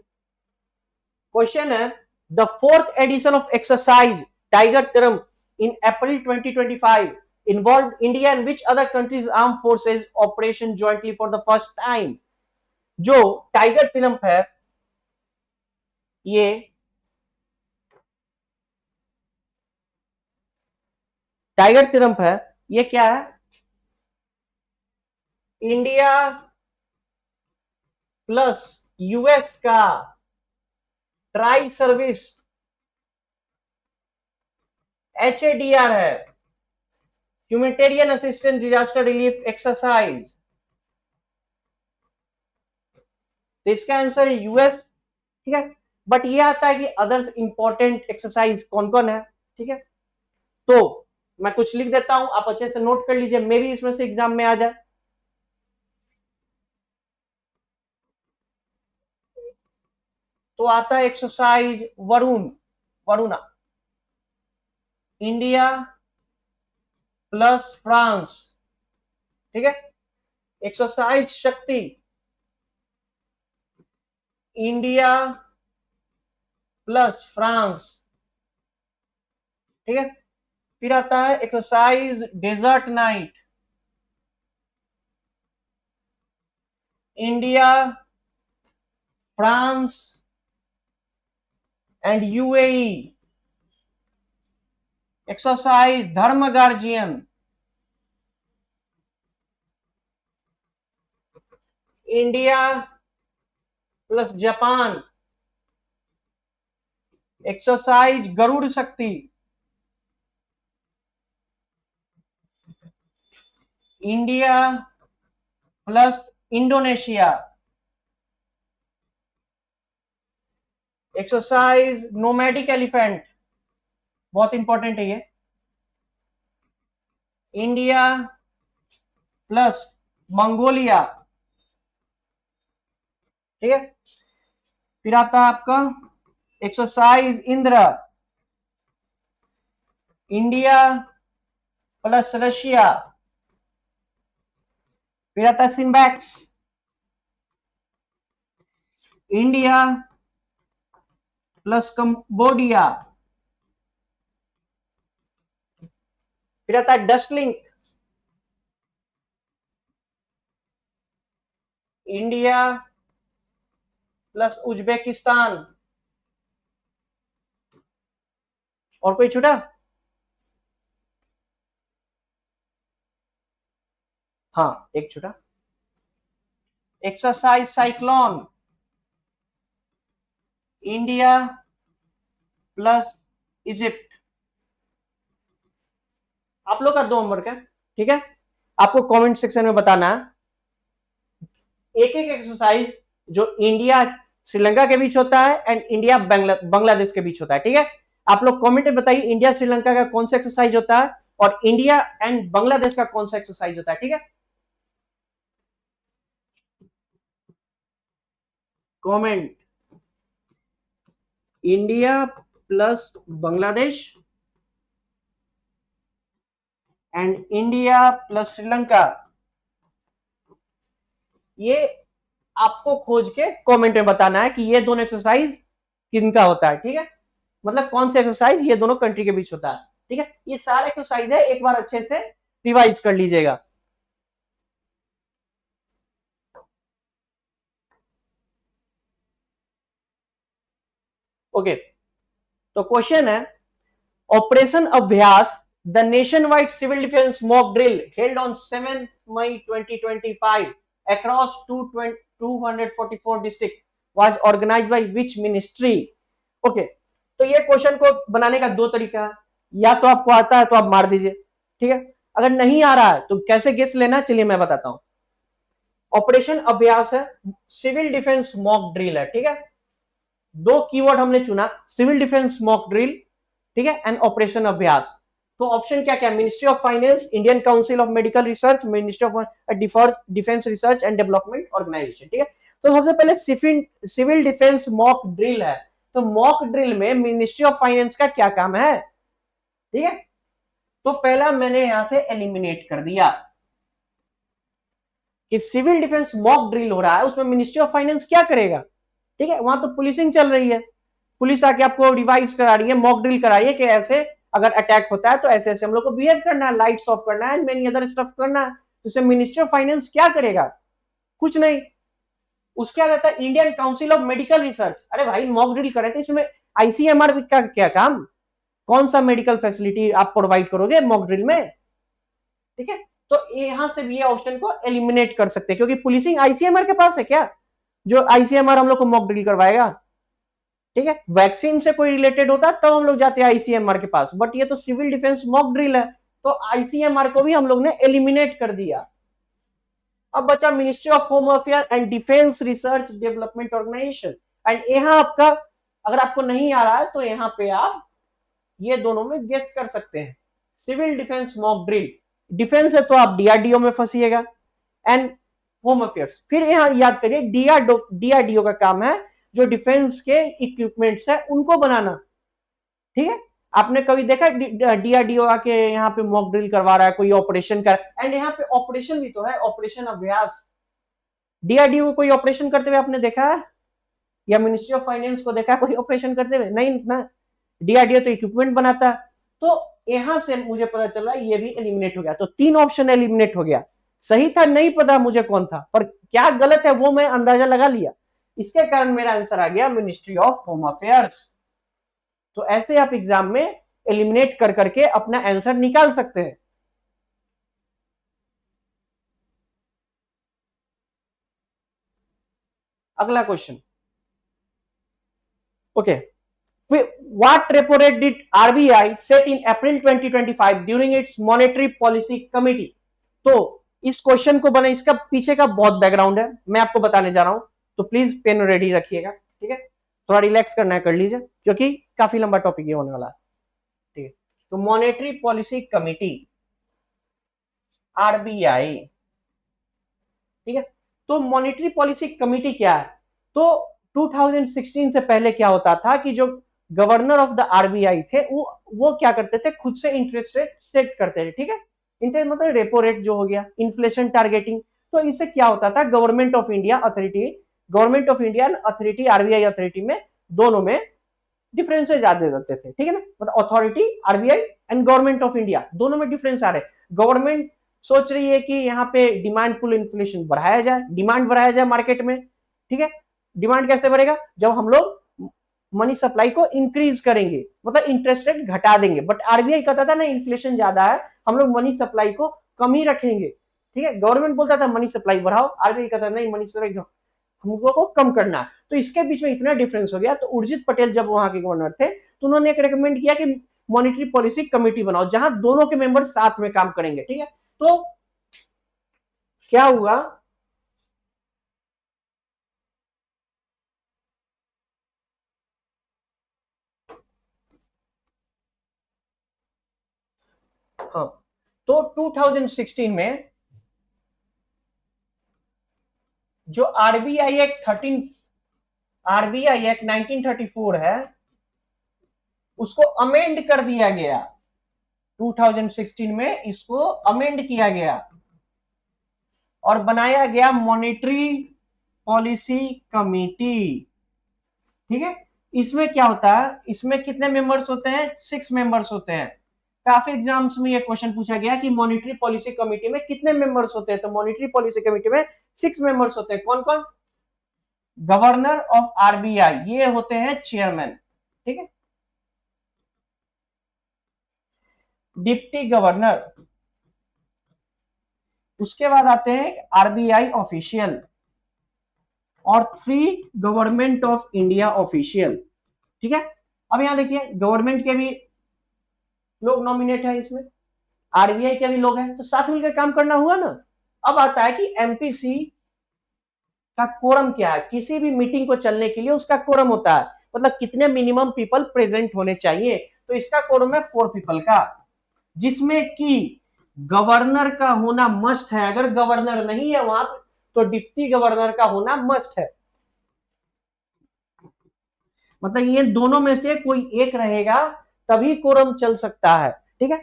क्वेश्चन है, the fourth edition of exercise Tiger Triumph in April 2025 involved India and which other countries armed forces operation jointly for the first time? जो टाइगर तिरम है, ये टाइगर तिरम है, ये क्या है, इंडिया प्लस यूएस का ट्राई सर्विस HADR है, humanitarian assistant disaster relief exercise, तो इसका आंसर है यूएस, ठीक है। बट ये आता है कि अदर इंपॉर्टेंट एक्सरसाइज कौन कौन है, ठीक है, तो मैं कुछ लिख देता हूं, आप अच्छे से नोट कर लीजिए, मे भी इसमें से एग्जाम में आ जाए। तो आता है exercise Varuna, India plus France, ठीक है। एक्सरसाइज शक्ति, इंडिया प्लस फ्रांस, ठीक है। फिर आता है exercise desert night, India France and UAE. Exercise Dharma guardian, India plus Japan. Exercise Garuda Shakti, India plus Indonesia. Exercise nomadic elephant, बहुत इंपॉर्टेंट है ये, इंडिया प्लस मंगोलिया, ठीक है। फिर आता है आपका exercise Indra, India plus Russia. फिर आता है सिम्बैक्स, इंडिया प्लस कंबोडिया। फिर आता है डस्टलिंक, इंडिया प्लस उज्बेकिस्तान। और कोई छूटा? हाँ, एक छूटा, exercise cyclone, India plus Egypt. आप लोग का 2 होमवर्क है, ठीक है। आपको कमेंट सेक्शन में बताना है एक एक एक्सरसाइज जो इंडिया श्रीलंका के बीच होता है एंड इंडिया बांग्लादेश के बीच होता है, ठीक है। आप लोग कमेंट में बताइए इंडिया श्रीलंका का कौन सा एक्सरसाइज होता है और इंडिया एंड बांग्लादेश का कौन सा एक्सरसाइज होता है, ठीक है। Comment India plus Bangladesh and India plus Sri Lanka, ये आपको खोज के कमेंट में बताना है कि ये दोनों एक्सरसाइज किनका होता है, ठीक है। मतलब कौन सा एक्सरसाइज ये दोनों कंट्री के बीच होता है, ठीक है। ये सारा एक्सरसाइज है, एक बार अच्छे से रिवाइज कर लीजिएगा। ओके, तो क्वेश्चन है operation Abhyas the nation wide civil defence mock drill held on 7 May 2025 across 244 district was organised by which ministry. Okay, तो ये क्वेश्चन को बनाने का दो तरीका है, या तो आपको आता है तो आप मार दीजिए, ठीक है, अगर नहीं आ रहा है तो कैसे गेस लेना, चलिए मैं बताता हूं। ऑपरेशन अभ्यास है, सिविल डिफेंस मॉक ड्रिल है, ठीक है, दो कीवर्ड हमने चुना, सिविल डिफेंस मॉक ड्रिल, ठीक है, एंड ऑपरेशन अभ्यास। तो ऑप्शन क्या क्या, ministry of finance, Indian Council of Medical Research, ministry of defence research and development organisation, ठीक है। तो सबसे पहले सिविल डिफेंस मॉक ड्रिल है, तो मॉक ड्रिल में मिनिस्ट्री ऑफ फाइनेंस का क्या काम है, ठीक है, तो पहला मैंने यहां से एलिमिनेट कर दिया कि सिविल डिफेंस मॉक ड्रिल हो रहा है, उसमें मिनिस्ट्री ऑफ फाइनेंस क्या करेगा, ठीक है, वहां तो पुलिसिंग चल रही है, पुलिस आके आपको रिवाइज करा रही है, मॉक ड्रिल करा रही है कि ऐसे अगर अटैक होता है तो ऐसे ऐसे हम लोग को बिहेव करना है, लाइट्स ऑफ करना है, मेनी अदर स्टफ करना है। तो उसमें मिनिस्ट्री ऑफ फाइनेंस क्या करेगा, कुछ नहीं। उसके बाद आता है Indian Council of Medical research, अरे भाई मॉक ड्रिल करे थे, इसमें आईसीएमआर का क्या काम, कौन सा मेडिकल फैसिलिटी आप प्रोवाइड करोगे मॉक ड्रिल में, ठीक है। तो यहां से भी ये ऑप्शन को एलिमिनेट कर सकते हैं, क्योंकि पुलिसिंग आईसीएमआर के पास है क्या, जो आईसीएमआर हम लोग को मॉक ड्रिल करवाएगा, ठीक है। वैक्सीन से कोई रिलेटेड होता है तब हम लोग जाते हैं आईसीएमआर के पास, बट ये तो सिविल डिफेंस मॉक ड्रिल है, तो आईसीएमआर को भी हम लोग ने एलिमिनेट कर दिया। अब बचा ministry of home affair and defence research development organisation, and यहां आपका अगर आपको नहीं आ रहा है तो यहां पे आप ये दोनों में गेस कर सकते हैं। Civil defence mock drill, defence है तो आप डीआरडीओ में फंसिएगा, एंड होम अफेयर्स, फिर यहां याद करिए डीआरडीओ का काम है जो डिफेंस के इक्विपमेंट्स है उनको बनाना, ठीक है। आपने कभी देखा डीआरडीओ आके यहाँ पे मॉक ड्रिल करवा रहा है, कोई ऑपरेशन कर, एंड यहाँ पे ऑपरेशन भी तो है, ऑपरेशन अभ्यास, डीआरडीओ को कोई ऑपरेशन करते हुए आपने देखा है, या मिनिस्ट्री ऑफ फाइनेंस को देखा है कोई ऑपरेशन करते हुए, नहीं ना, डीआरडीओ तो इक्विपमेंट बनाता है। तो यहां से मुझे पता चला ये भी एलिमिनेट हो गया, तो तीन ऑप्शन एलिमिनेट हो गया, सही था नहीं पता मुझे कौन था, पर क्या गलत है वो मैं अंदाजा लगा लिया, इसके कारण मेरा आंसर आ गया मिनिस्ट्री ऑफ होम अफेयर्स। तो ऐसे आप एग्जाम में एलिमिनेट कर करके अपना आंसर निकाल सकते हैं। अगला question, okay, what repo rate did RBI set in April 2025 during its monetary policy committee? तो इस क्वेश्चन को बना, इसका पीछे का बहुत बैकग्राउंड है, मैं आपको बताने जा रहा हूं, तो प्लीज पेन रेडी रखिएगा, ठीक है, थोड़ा रिलैक्स करना है कर लीजिए, क्योंकि काफी लंबा टॉपिक ये होने वाला है, ठीक है। तो मॉनेटरी पॉलिसी कमिटी, आरबीआई, ठीक है, तो मॉनेटरी पॉलिसी कमिटी क्या है, तो 2016 से पहले क्या होता था कि जो गवर्नर ऑफ द आरबीआई थे वो क्या करते थे, खुद से इंटरेस्ट रेट सेट करते थे, ठीक है, इंटरेस्ट मतलब रेपो रेट जो हो गया, इन्फ्लेशन टारगेटिंग। तो इससे क्या होता था, government of India authority RBI authority में दोनों में डिफरेंसेस आ जाते थे, ठीक है ना, मतलब authority RBI and government of India दोनों में डिफरेंस आ रहे। गवर्नमेंट सोच रही है कि यहाँ पे डिमांड पुल इन्फ्लेशन बढ़ाया जाए, डिमांड बढ़ाया जाए मार्केट में, ठीक है, डिमांड कैसे बढ़ेगा, जब हम लोग मनी सप्लाई को इंक्रीज करेंगे, मतलब इंटरेस्ट रेट घटा देंगे, बट आरबीआई कहता था ना इन्फ्लेशन ज्यादा है, हम लोग मनी सप्लाई को कम ही रखेंगे, ठीक है, गवर्नमेंट बोलता था मनी सप्लाई बढ़ाओ, आरबीआई कहता नहीं मनी सप्लाई हम लोगों को कम करना है। तो इसके बीच में इतना डिफरेंस हो गया, तो उर्जित पटेल जब वहां के गवर्नर थे तो उन्होंने एक रेकमेंड किया कि मॉनेटरी पॉलिसी कमेटी बनाओ जहां दोनों के मेंबर साथ में काम करेंगे, ठीक है। तो क्या हुआ, हाँ, तो 2016 में जो आरबीआई एक्ट 1934 है उसको अमेंड कर दिया गया, 2016 में इसको अमेंड किया गया और बनाया गया मॉनेटरी पॉलिसी कमेटी, ठीक है। इसमें क्या होता है, इसमें कितने मेंबर्स होते हैं, 6 मेंबर्स होते हैं। काफी एग्जाम्स में ये क्वेश्चन पूछा गया कि मॉनेटरी पॉलिसी कमेटी में कितने मेंबर्स होते हैं, तो मॉनेटरी पॉलिसी कमेटी में 6 मेंबर्स होते हैं। कौन कौन, गवर्नर ऑफ आरबीआई ये होते हैं चेयरमैन, ठीक है। डिप्टी गवर्नर, उसके बाद आते हैं आरबीआई ऑफिशियल और 3 गवर्नमेंट ऑफ इंडिया ऑफिशियल। ठीक है। अब यहां देखिए गवर्नमेंट के भी लोग नॉमिनेट है इसमें, आरबीआई के भी लोग हैं, तो साथ मिलकर काम करना हुआ ना। अब आता है कि एमपीसी का कोरम क्या है। किसी भी मीटिंग को चलने के लिए उसका कोरम होता है, मतलब कितने मिनिमम पीपल प्रेजेंट होने चाहिए। तो इसका कोरम है 4 पीपल का, जिसमें कि गवर्नर का होना मस्ट है। अगर गवर्नर नहीं है वहां तो डिप्टी गवर्नर का होना मस्ट है। मतलब ये दोनों में से कोई एक रहेगा तभी कोरम चल सकता है। ठीक है।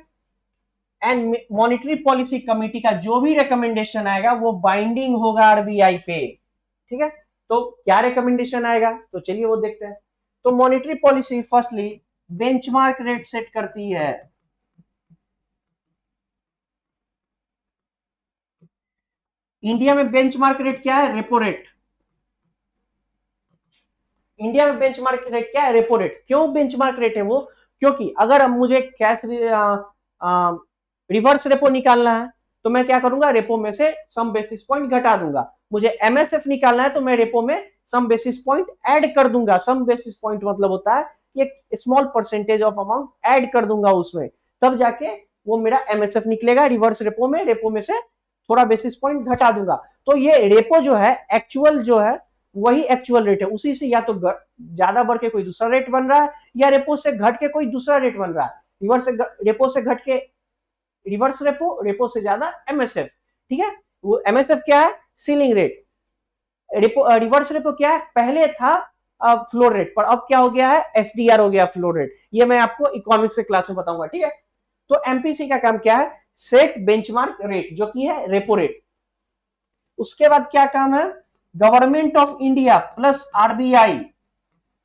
एंड मॉनिटरी पॉलिसी कमेटी का जो भी रिकमेंडेशन आएगा वो बाइंडिंग होगा आरबीआई पे। ठीक है। तो क्या रिकमेंडेशन आएगा, तो चलिए वो देखते हैं। तो monetary policy firstly benchmark rate set करती है। इंडिया में बेंचमार्क रेट क्या है, रेपो रेट। इंडिया में बेंचमार्क रेट क्या है, रेपो रेट। क्यों बेंचमार्क रेट है वो, क्योंकि अगर अब मुझे कैश रिवर्स रेपो निकालना है तो मैं क्या करूंगा, रेपो में से सम बेसिस पॉइंट घटा दूंगा। मुझे एमएसएफ निकालना है तो मैं रेपो में सम बेसिस पॉइंट ऐड कर दूंगा। सम बेसिस पॉइंट मतलब होता है एक small percentage of amount add कर दूंगा उसमें, तब जाके वो मेरा एमएसएफ निकलेगा। रिवर्स रेपो में से थोड़ा बेसिस पॉइंट घटा दूंगा। तो ये रेपो जो है एक्चुअल जो है वही एक्चुअल रेट है, उसी से या तो ज्यादा बढ़ के कोई दूसरा रेट बन रहा है या रेपो से घट के कोई दूसरा रेट बन रहा है। रेपो से घट के रिवर्स रेपो, रेपो से ज्यादा एमएसएफ। ठीक है। वो एमएसएफ क्या है, सीलिंग रेट। रिवर्स रेपो क्या है, पहले था फ्लोर रेट, पर अब क्या हो गया है, एसडीआर हो गया फ्लोर रेट। ये मैं आपको इकोनॉमिक्स के क्लास में बताऊंगा। ठीक है। तो एमपीसी का काम क्या है, सेट बेंचमार्क रेट जो कि है रेपो रेट। उसके बाद क्या काम है, government of India plus RBI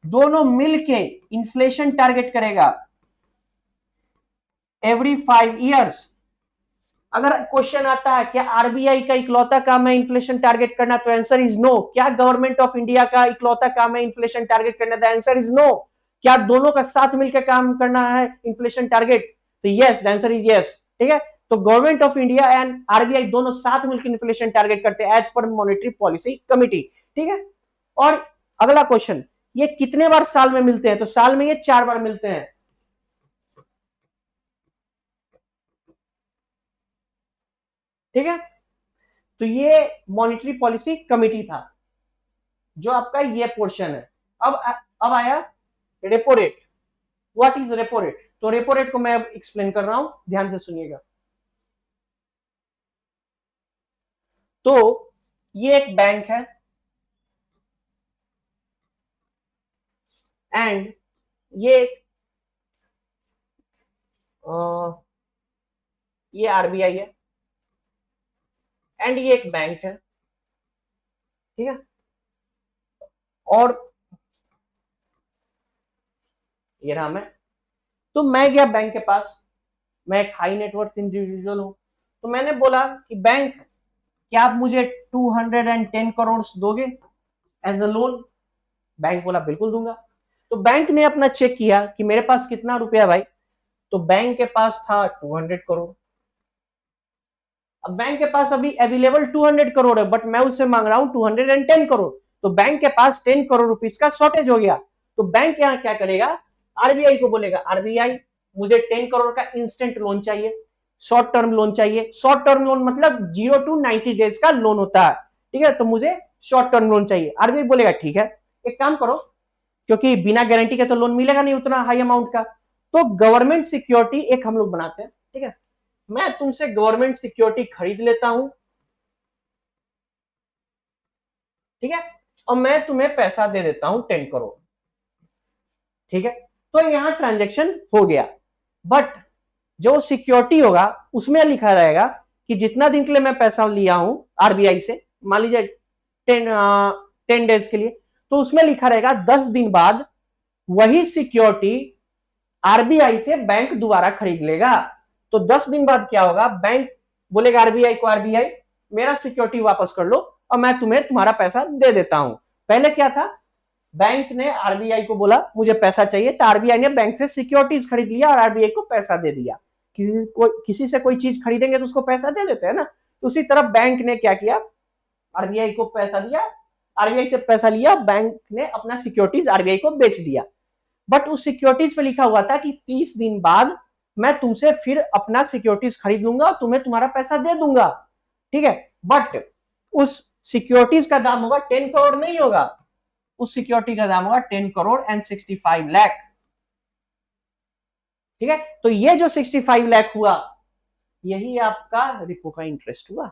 दोनों मिलके इन्फ्लेशन टारगेट करेगा एवरी 5 ईयर्स। अगर क्वेश्चन आता है क्या आरबीआई का इकलौता काम है इन्फ्लेशन टारगेट करना, तो आंसर इज नो। क्या गवर्नमेंट ऑफ इंडिया का इकलौता काम है इन्फ्लेशन टारगेट करना, द आंसर इज नो। क्या दोनों का साथ मिलकर काम करना है इन्फ्लेशन टारगेट, तो yes, the answer is yes. ठीक है। तो government of India and RBI दोनों साथ मिलकर इन्फ्लेशन टारगेट करते हैं as per monetary policy committee. ठीक है। और अगला क्वेश्चन, ये कितने बार साल में मिलते हैं, तो साल में ये 4 बार मिलते हैं। ठीक है। तो ये मॉनेटरी पॉलिसी कमिटी था जो आपका ये पोर्शन है। अब आया repo rate. What is repo rate, तो रेपो रेट को मैं अब एक्सप्लेन कर रहा हूं, ध्यान से सुनिएगा। तो ये एक बैंक है एंड ये ये आरबीआई है एंड ये एक बैंक है। ठीक है। और ये रहा मैं। तो मैं गया बैंक के पास, मैं एक हाई नेटवर्थ इंडिविजुअल हूं, तो मैंने बोला कि बैंक क्या आप मुझे 210 करोड़ दोगे एज अ लोन। बैंक बोला बिल्कुल दूंगा। तो बैंक ने अपना चेक किया कि मेरे पास कितना रुपया भाई, तो बैंक के पास था 200 करोड़। अब बैंक के पास अभी अवेलेबल 200 करोड़ है, बट मैं उससे मांग रहा हूं 210 करोड़। तो बैंक के पास 10 करोड़ रुपीज का शॉर्टेज हो गया। तो बैंक यहां क्या करेगा, आरबीआई को बोलेगा, आरबीआई मुझे 10 करोड़ का इंस्टेंट लोन चाहिए, शॉर्ट टर्म लोन चाहिए। शॉर्ट टर्म लोन मतलब 0 to 90 डेज का लोन होता है। ठीक है। तो मुझे शॉर्ट टर्म लोन चाहिए। आरबीआई बोलेगा ठीक है, एक काम करो, क्योंकि बिना गारंटी के तो लोन मिलेगा नहीं उतना हाई अमाउंट का, तो गवर्नमेंट सिक्योरिटी एक हम लोग बनाते हैं। ठीक है। मैं तुमसे गवर्नमेंट सिक्योरिटी खरीद लेता हूं। ठीक है। और मैं तुम्हें पैसा दे देता हूं 10 करोड़। ठीक है। तो यहां ट्रांजेक्शन हो गया, बट जो सिक्योरिटी होगा उसमें लिखा रहेगा कि जितना दिन के लिए मैं पैसा लिया हूं आरबीआई से, मान लीजिए 10 डेज के लिए, तो उसमें लिखा रहेगा 10 दिन बाद वही सिक्योरिटी आरबीआई से बैंक दोबारा खरीद लेगा। तो 10 दिन बाद क्या होगा, बैंक बोलेगा आरबीआई को, आरबीआई मेरा सिक्योरिटी वापस कर लो और मैं तुम्हें तुम्हारा पैसा दे देता हूं। पहले क्या था, बैंक ने आरबीआई को बोला मुझे पैसा चाहिए, तो आरबीआई ने बैंक से सिक्योरिटीज खरीद लिया और आरबीआई को पैसा दे दिया। किसी से कोई चीज खरीदेंगे तो उसको पैसा दे देते हैं ना, तो उसी तरह बैंक ने क्या किया, आरबीआई को पैसा दिया, आरबीआई से पैसा लिया, बैंक ने अपना सिक्योरिटीज आरबीआई को बेच दिया। बट उस सिक्योरिटीज पे लिखा हुआ था कि 30 दिन बाद मैं तुमसे फिर अपना सिक्योरिटीज खरीद लूंगा और तुम्हें तुम्हारा पैसा दे दूंगा, ठीक है। बट उस सिक्योरिटीज का दाम होगा 10 करोड़ नहीं होगा, उस सिक्योरिटी का दाम होगा 10 करोड़ एंड 65 लाख, ठीक है। तो ये जो 65 लाख हुआ, यही आपका रेपो का इंटरेस्ट हुआ,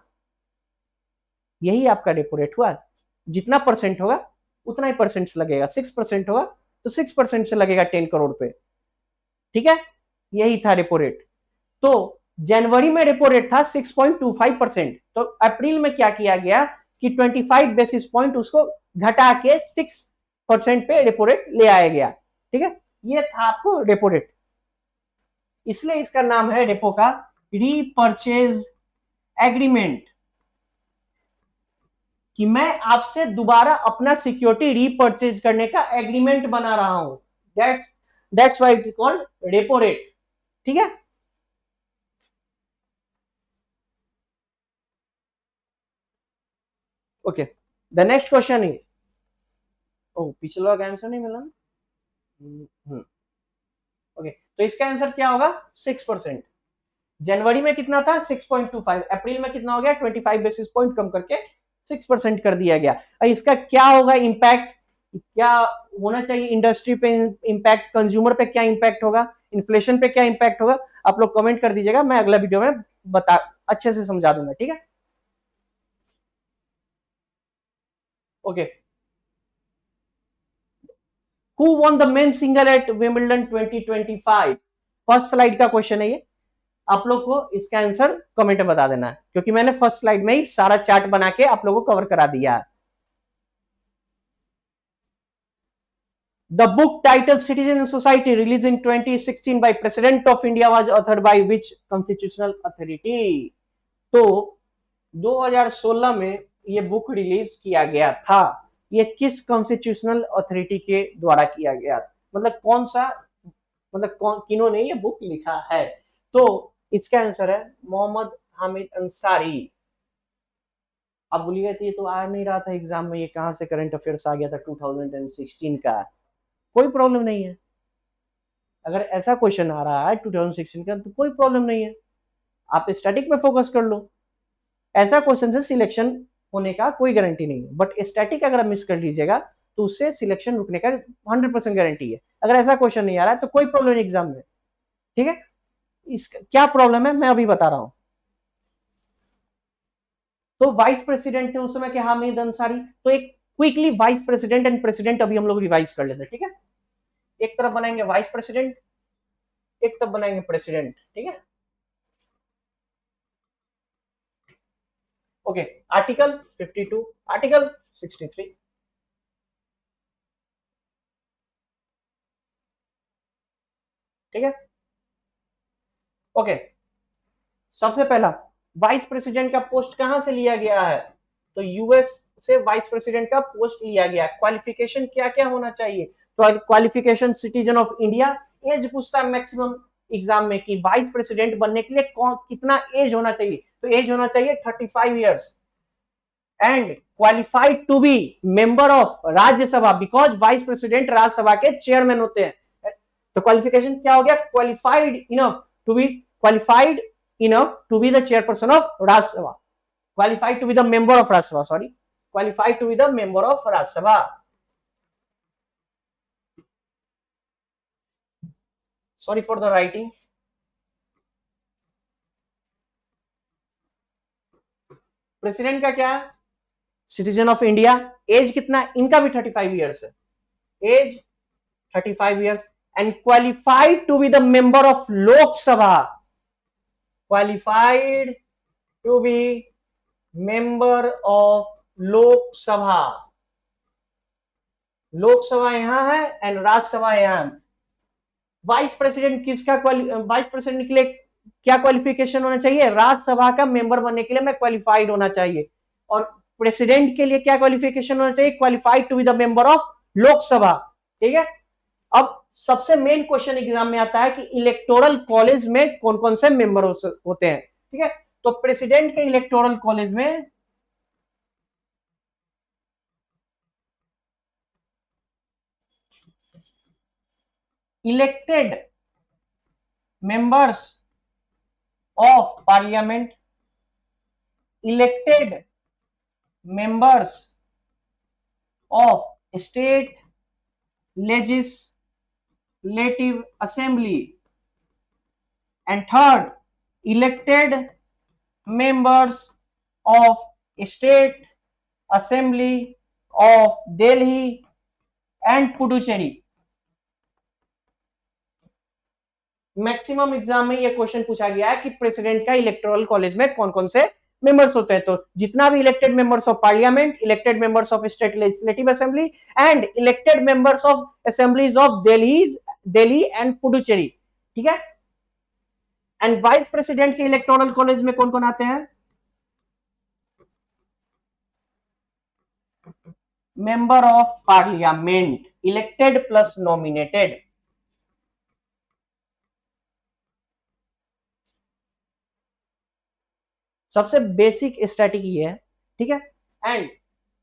यही आपका रेपो रेट हुआ। जितना परसेंट होगा उतना ही परसेंट लगेगा, 6% होगा तो 6% से लगेगा 10 करोड़ पे, ठीक है। यही था रेपो रेट। तो जनवरी में रेपो रेट था 6.25%, तो अप्रैल में क्या किया गया कि 25 बेसिस पॉइंट उसको घटा के 6% पे रेपो रेट ले आया गया, ठीक है। ये था आपको रेपो रेट, इसलिए इसका नाम है रेपो का रीपर्चेज एग्रीमेंट, कि मैं आपसे दोबारा अपना सिक्योरिटी रीपर्चेज करने का एग्रीमेंट बना रहा हूं। That's why it is called repo rate, ठीक है। Okay, the next question is, ओ पिछला का आंसर नहीं मिला। ओके, तो इसका आंसर क्या होगा 6%। जनवरी में कितना था 6.25, अप्रैल में कितना हो गया 25 बेसिस पॉइंट कम करके 6% कर दिया गया। इसका क्या होगा इम्पैक्ट, क्या होना चाहिए इंडस्ट्री पे इम्पैक्ट, कंज्यूमर पे क्या इम्पैक्ट होगा, इन्फ्लेशन पे क्या इम्पैक्ट होगा, आप लोग कमेंट कर दीजिएगा, मैं अगला वीडियो में बता अच्छे से समझा दूंगा, ठीक है। Okay, who won the men single at Wimbledon 2025, first slide का क्वेश्चन है ये, आप लोग को इसका आंसर कमेंट में बता देना है, क्योंकि मैंने फर्स्ट स्लाइड में ही सारा चार्ट बना के आप लोगों को कवर करा दिया है। The book titled Citizen and Society, released in 2016 by President of India, was authored by which constitutional authority? तो 2016 में ये बुक रिलीज किया गया था, ये किस कॉन्स्टिट्यूशनल अथॉरिटी के द्वारा किया गया, मतलब कौन सा, मतलब कौन किन्होंने ये बुक लिखा है। तो इसका आंसर है मोहम्मद हामिद अंसारी। अब बोलिएगा तो ये तो आ नहीं रहा था एग्जाम में, ये कहां से करंट अफेयर्स आ गया था 2016 का। कोई प्रॉब्लम नहीं है, अगर ऐसा क्वेश्चन आ रहा है 2016 का तो कोई प्रॉब्लम नहीं है, आप स्टैटिक पे फोकस कर लो। ऐसा क्वेश्चन से सिलेक्शन होने का कोई गारंटी नहीं है, बट स्टैटिक अगर आप मिस कर लीजिएगा तो उससे सिलेक्शन रुकने का 100% गारंटी है। अगर ऐसा क्वेश्चन नहीं आ रहा है तो कोई प्रॉब्लम नहीं एग्जाम में, ठीक है। इसका क्या प्रॉब्लम है मैं अभी बता रहा हूं। तो वाइस प्रेसिडेंट थे उस समय के हामिद अंसारी, तो एक quickly vice president and president अभी हम लोग रिवाइज कर लेते हैं, ठीक है। एक तरफ बनाएंगे वाइस प्रेसिडेंट, एक तरफ बनाएंगे प्रेसिडेंट, ठीक है। ओके, आर्टिकल 52, आर्टिकल 63, ठीक है। ओके, सबसे पहला वाइस प्रेसिडेंट का पोस्ट कहां से लिया गया है, तो यूएस से वाइस प्रेसिडेंट का पोस्ट लिया गया। क्वालिफिकेशन क्या क्या होना चाहिए, तो qualification citizen of India, age पूछता है मैक्सिमम एग्जाम में कि वाइस प्रेसिडेंट बनने के लिए कौन कितना एज होना चाहिए, तो एज होना चाहिए 35 years, and qualified to be member of Rajya Sabha, because vice president Rajya Sabha के चेयरमैन होते हैं। तो क्वालिफिकेशन क्या हो गया, qualified enough to be, qualified enough to be the chairperson of Rajya Sabha, qualified to be the member of Rajya Sabha, sorry, qualified to be the member of Rajya Sabha. Sorry for the writing. President का क्या, citizen of India, as कितना, इनका भी 35 years है, age 35 years, and qualified to be the member of Lok Sabha, qualified to be member of Lok Sabha, Lok Sabha यहां है and Rajya Sabha यहां। Vice president किसका, वाइस प्रेसिडेंट के लिए क्या क्वालिफिकेशन होना चाहिए, राज्यसभा का मेंबर बनने के लिए मैं क्वालिफाइड होना चाहिए, और प्रेसिडेंट के लिए क्या क्वालिफिकेशन होना चाहिए, qualified to be the member of Lok Sabha, ठीक है। अब सबसे मेन क्वेश्चन एग्जाम में आता है कि इलेक्टोरल कॉलेज में कौन कौन से मेंबर होते हैं, ठीक है। तो प्रेसिडेंट के इलेक्टोरल कॉलेज में elected members of parliament, elected members of state legislative assembly, and third elected members of state assembly of Delhi and Puducherry। Maximum exam में ये क्वेश्चन पूछा गया है कि प्रेसिडेंट का इलेक्टोरल कॉलेज में कौन कौन से मेंबर्स होते हैं। तो जितना भी elected members of parliament, elected members of state legislative assembly and elected members of assemblies of Delhi and Puducherry, ठीक है। एंड वाइस प्रेसिडेंट के इलेक्टोरल कॉलेज में कौन कौन आते हैं? Member of parliament, elected plus nominated. सबसे बेसिक स्ट्रेटेजी है, ठीक है। एंड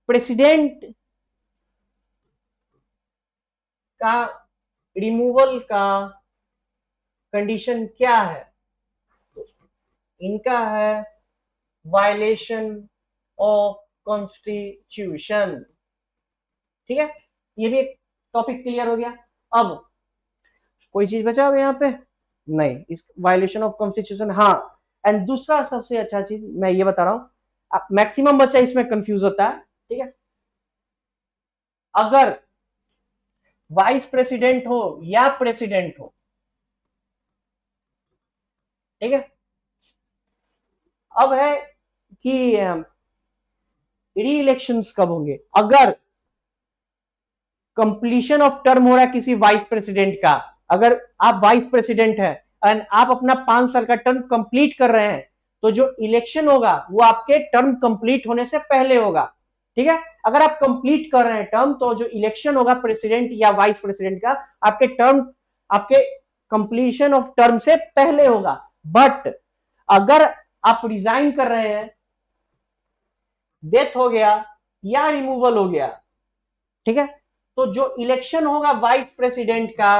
प्रेसिडेंट का रिमूवल का कंडीशन क्या है? इनका है वायलेशन ऑफ कॉन्स्टिट्यूशन, ठीक है। ये भी एक टॉपिक क्लियर हो गया। अब कोई चीज बचा हुआ यहाँ पे? नहीं, इस वायलेशन ऑफ कॉन्स्टिट्यूशन, हाँ। एंड दूसरा सबसे अच्छा चीज मैं ये बता रहा हूं, मैक्सिमम बच्चा इसमें कंफ्यूज होता है, ठीक है। अगर वाइस प्रेसिडेंट हो या प्रेसिडेंट हो, ठीक है, अब है कि री इलेक्शंस कब होंगे। अगर कंप्लीशन ऑफ टर्म हो रहा है किसी वाइस प्रेसिडेंट का, अगर आप वाइस प्रेसिडेंट है एंड आप अपना 5 साल का टर्म कंप्लीट कर रहे हैं, तो जो इलेक्शन होगा वो आपके टर्म कंप्लीट होने से पहले होगा, ठीक है। अगर आप कंप्लीट कर रहे हैं टर्म, तो जो इलेक्शन होगा प्रेसिडेंट या वाइस प्रेसिडेंट का, आपके कंप्लीशन ऑफ टर्म से पहले होगा। बट अगर आप रिजाइन कर रहे हैं, डेथ हो गया या रिमूवल हो गया, ठीक है, तो जो इलेक्शन होगा वाइस प्रेसिडेंट का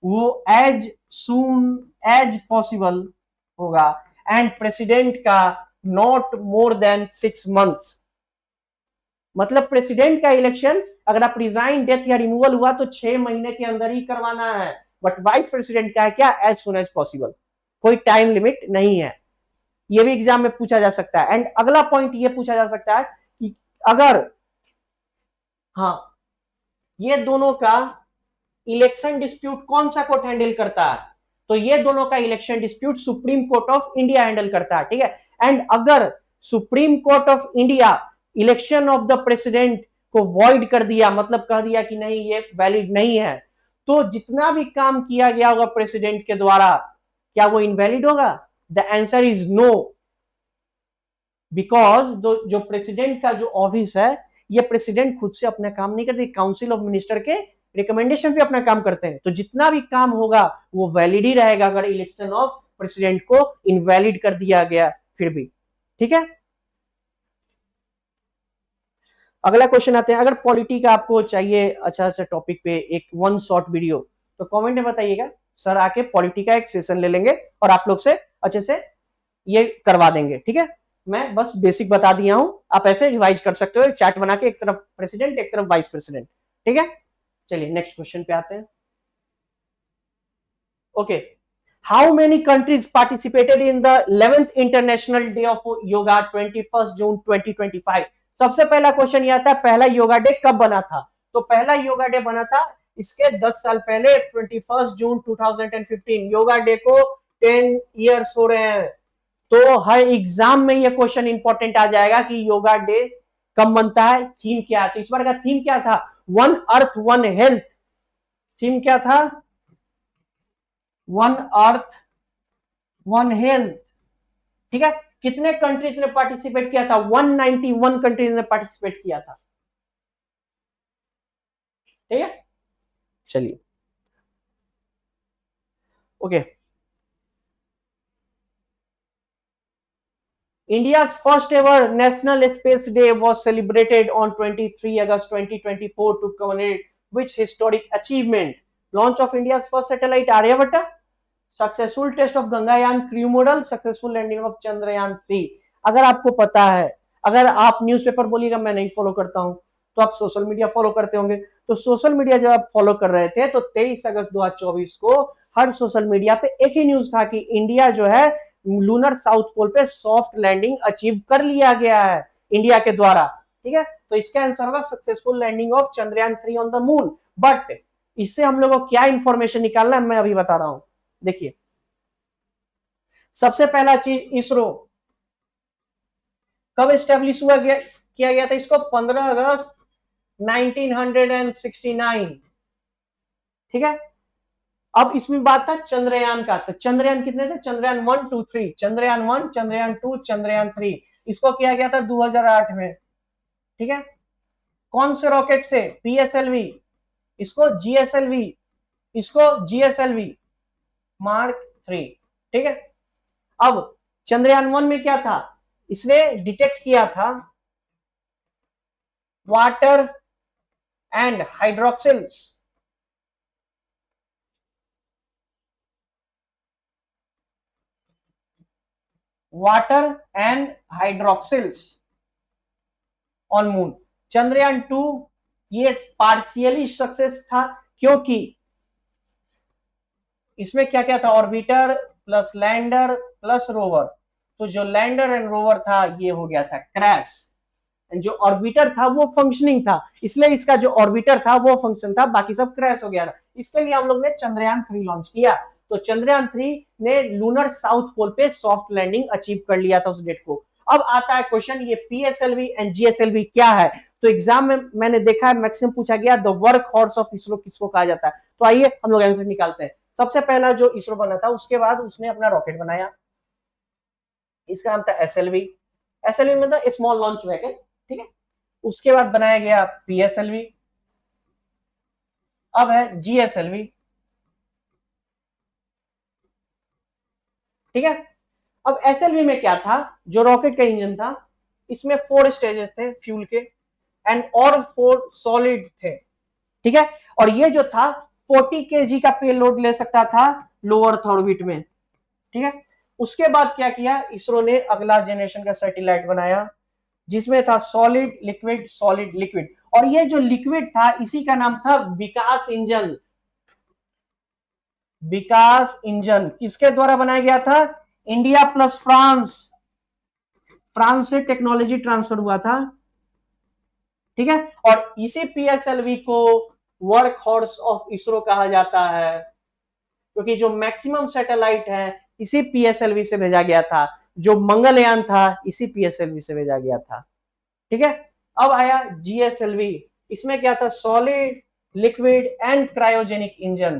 वो एज सून एज पॉसिबल होगा, एंड प्रेसिडेंट का नॉट मोर देन 6 मंथ्स। मतलब प्रेसिडेंट का इलेक्शन अगर आप रिजाइन, डेथ या रिमूवल हुआ तो 6 महीने के अंदर ही करवाना है। बट वाइस प्रेसिडेंट का है क्या? एज सुन एज पॉसिबल, कोई टाइम लिमिट नहीं है। ये भी एग्जाम में पूछा जा सकता है। एंड अगला पॉइंट ये पूछा जा सकता है कि अगर, हाँ, ये दोनों का इलेक्शन डिस्प्यूट कौन सा कोर्ट हैंडल करता है? तो ये दोनों का election dispute supreme court of India handle करता है, ठीक है। एंड अगर supreme court of India election of the president को वॉइड कर दिया, मतलब कह दिया कि नहीं ये वैलिड नहीं है, तो जितना भी काम किया गया होगा प्रेसिडेंट के द्वारा, क्या वो इनवैलिड होगा? The answer is no, because जो प्रेसिडेंट का जो ऑफिस है, ये प्रेसिडेंट खुद से अपना काम नहीं करते, काउंसिल ऑफ मिनिस्टर के रिकमेंडेशन पे अपना काम करते हैं। तो जितना भी काम होगा वो वैलिड ही रहेगा अगर इलेक्शन ऑफ प्रेसिडेंट को इनवैलिड कर दिया गया फिर भी, ठीक है। अगला क्वेश्चन आते हैं। अगर पॉलिटी का आपको चाहिए अच्छा अच्छा टॉपिक पे एक 1 शॉर्ट वीडियो, तो कमेंट में बताइएगा, सर आके पॉलिटी का एक सेशन ले लेंगे और आप लोग से अच्छे से ये करवा देंगे, ठीक है। मैं बस बेसिक बता दिया हूं, आप ऐसे रिवाइज कर सकते हो, एक चार्ट बना के, एक तरफ प्रेसिडेंट एक तरफ वाइस प्रेसिडेंट, ठीक है। चलिए नेक्स्ट क्वेश्चन पे आते हैं। Okay, how many countries participated in the 11th international day of yoga 21 जून 2025? सबसे पहला क्वेश्चन यह आता है, पहला योगा डे कब बना था? तो पहला योगा डे बना था इसके 10 साल पहले, 21 जून 2015। योगा डे को 10 ईयर्स हो रहे हैं। तो हर एग्जाम में यह क्वेश्चन इंपॉर्टेंट आ जाएगा कि योगा डे कब बनता है, थीम क्या है। तो इस बार का थीम क्या था? One earth one health. Theme क्या था? वन अर्थ वन हेल्थ, ठीक है। कितने कंट्रीज ने पार्टिसिपेट किया था? 191 कंट्रीज ने पार्टिसिपेट किया था। ठीक है, चलिए okay. India's first ever National Space Day was celebrated on 23 August 2024 to commemorate which historic achievement? Launch of India's first satellite Aryabhatta, successful test of Gaganyaan crew model, successful landing of Chandrayaan 3। अगर आपको पता है, अगर आप न्यूज़पेपर बोलिएगा मैं नहीं follow करता हूं, तो आप सोशल मीडिया फॉलो करते होंगे। तो सोशल मीडिया जब आप फॉलो कर रहे थे तो 23 अगस्त 2024 को हर सोशल मीडिया पे एक ही न्यूज था कि इंडिया जो है लूनर साउथ पोल पे सॉफ्ट लैंडिंग अचीव कर लिया गया है इंडिया के द्वारा। ठीक है, तो इसका आंसर होगा successful landing of Chandrayaan 3 on the moon. But इससे हम लोगों को क्या इंफॉर्मेशन निकालना है मैं अभी बता रहा हूं। देखिए, सबसे पहला चीज, इसरो कब स्टेब्लिश हुआ गया किया गया था इसको? 15 अगस्त 1969। ठीक है, अब इसमें बात था चंद्रयान का। तो चंद्रयान कितने थे? चंद्रयान 1 2 3, चंद्रयान 1, चंद्रयान 2, चंद्रयान 3। इसको किया गया था 2008 में। ठीक है, कौन से रॉकेट से? पीएसएलवी, इसको जीएसएलवी, इसको जीएसएलवी मार्क 3। ठीक है, अब चंद्रयान 1 में क्या था? इसने डिटेक्ट किया था water and hydroxyls, water and hydroxyls on moon. Chandrayaan 2 ये पार्शियली सक्सेस था, क्योंकि इसमें क्या क्या था? Orbiter plus lander plus rover. तो जो लैंडर एंड रोवर था ये हो गया था क्रैश, जो ऑर्बिटर था वो फंक्शनिंग था, इसलिए इसका जो ऑर्बिटर था वो फंक्शन था, बाकी सब क्रैश हो गया था। इसके लिए हम लोग ने चंद्रयान 3 लॉन्च किया। तो चंद्रयान 3 ने लूनर साउथ पोल पे सॉफ्ट लैंडिंग अचीव कर लिया था उस डेट को। अब आता है क्वेश्चन, ये पीएसएलवी एंड जीएसएलवी क्या है? तो एग्जाम में मैंने देखा है मैक्सिमम पूछा गया the work horse of ISRO किसको कहा जाता है। तो आइए हम लोग आंसर निकालते हैं। सबसे पहला जो इसरो बना था उसके बाद उसने अपना रॉकेट बनाया, इसका नाम था एसएलवी। एसएलवी मतलब स्मॉल लॉन्च व्हीकल। ठीक है, उसके बाद बनाया गया पीएसएलवी, अब है जीएसएलवी। ठीक है, अब एसएलवी में क्या था? जो रॉकेट का इंजन था इसमें 4 स्टेजेस थे फ्यूल के, एंड और 4 सॉलिड थे। ठीक है, और ये जो था 40 केजी का पेलोड ले सकता था लोअर अर्थ ऑर्बिट में। ठीक है, उसके बाद क्या किया इसरो ने? अगला जनरेशन का सैटेलाइट बनाया जिसमें था सॉलिड लिक्विड सॉलिड लिक्विड, और ये जो लिक्विड था इसी का नाम था विकास इंजन। विकास इंजन किसके द्वारा बनाया गया था? इंडिया प्लस फ्रांस, फ्रांस से टेक्नोलॉजी ट्रांसफर हुआ था। ठीक है, और इसी पीएसएलवी को वर्क हॉर्स ऑफ इसरो कहा जाता है, क्योंकि जो मैक्सिमम सैटेलाइट है इसी पीएसएलवी से भेजा गया था, जो मंगलयान था इसी पीएसएलवी से भेजा गया था। ठीक है, अब आया जीएसएलवी। इसमें क्या था? Solid liquid and cryogenic engine.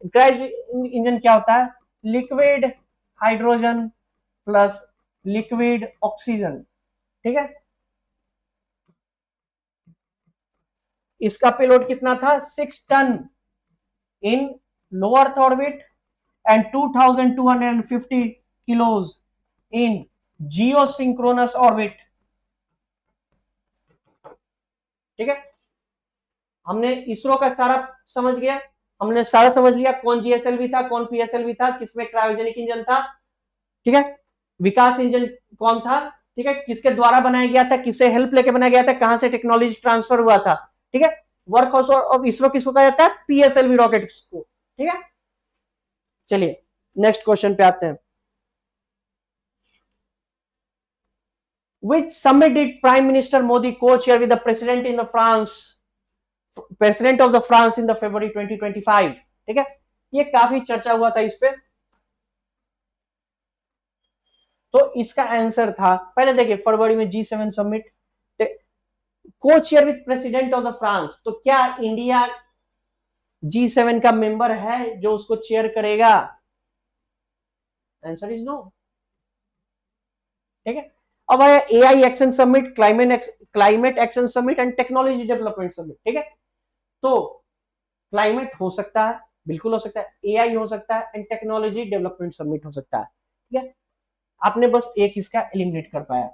Cryogenic engine क्या होता है? Liquid hydrogen plus liquid oxygen. ठीक है, इसका पेलोड कितना था? 6 tonne in low earth orbit and 2250 kilos in geosynchronous orbit. ठीक है, हमने इसरो का सारा समझ गया, हमने सारा समझ लिया कौन जीएसएलवी था, कौन पीएसएलवी था, किसमें क्रायोजेनिक इंजन था। ठीक है, विकास इंजन कौन था? ठीक है, किसके द्वारा बनाया गया था, किसे हेल्प लेके बनाया गया था, कहां से टेक्नोलॉजी ट्रांसफर हुआ था। ठीक है, वर्क हाउस ऑफ इसरो किसको कहा जाता है? पीएसएलवी रॉकेट को। ठीक है, चलिए नेक्स्ट क्वेश्चन पे आते हैं। Which summit did Prime Minister Modi co-chair with the President in the France, President of the France in the February 2025? ठीक है, ये काफी चर्चा हुआ था इस पे। तो इसका आंसर था, पहले देखिए फरवरी में G7 समिट, को chair with president of the France. तो क्या इंडिया G7 का मेंबर है जो उसको चेयर करेगा? Answer is no. ठीक है, अब आया AI action summit, climate action summit and technology development summit. ठीक है, तो क्लाइमेट हो सकता है, बिल्कुल हो सकता है, एआई हो सकता है, एंड टेक्नोलॉजी डेवलपमेंट समिट हो सकता है। ठीक है, आपने बस एक इसका एलिमिनेट कर पाया।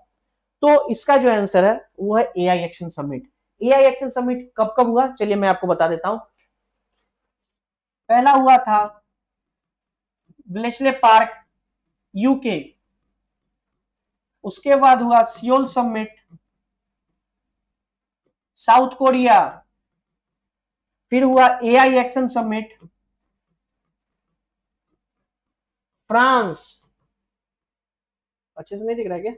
तो इसका जो आंसर है वो है AI action summit. AI action summit कब कब हुआ, चलिए मैं आपको बता देता हूं। पहला हुआ था ब्लेचले पार्क, यूके। उसके बाद हुआ सियोल समिट, साउथ कोरिया। फिर हुआ एआई एक्शन समिट, फ्रांस। अच्छे से नहीं दिख रहा है क्या?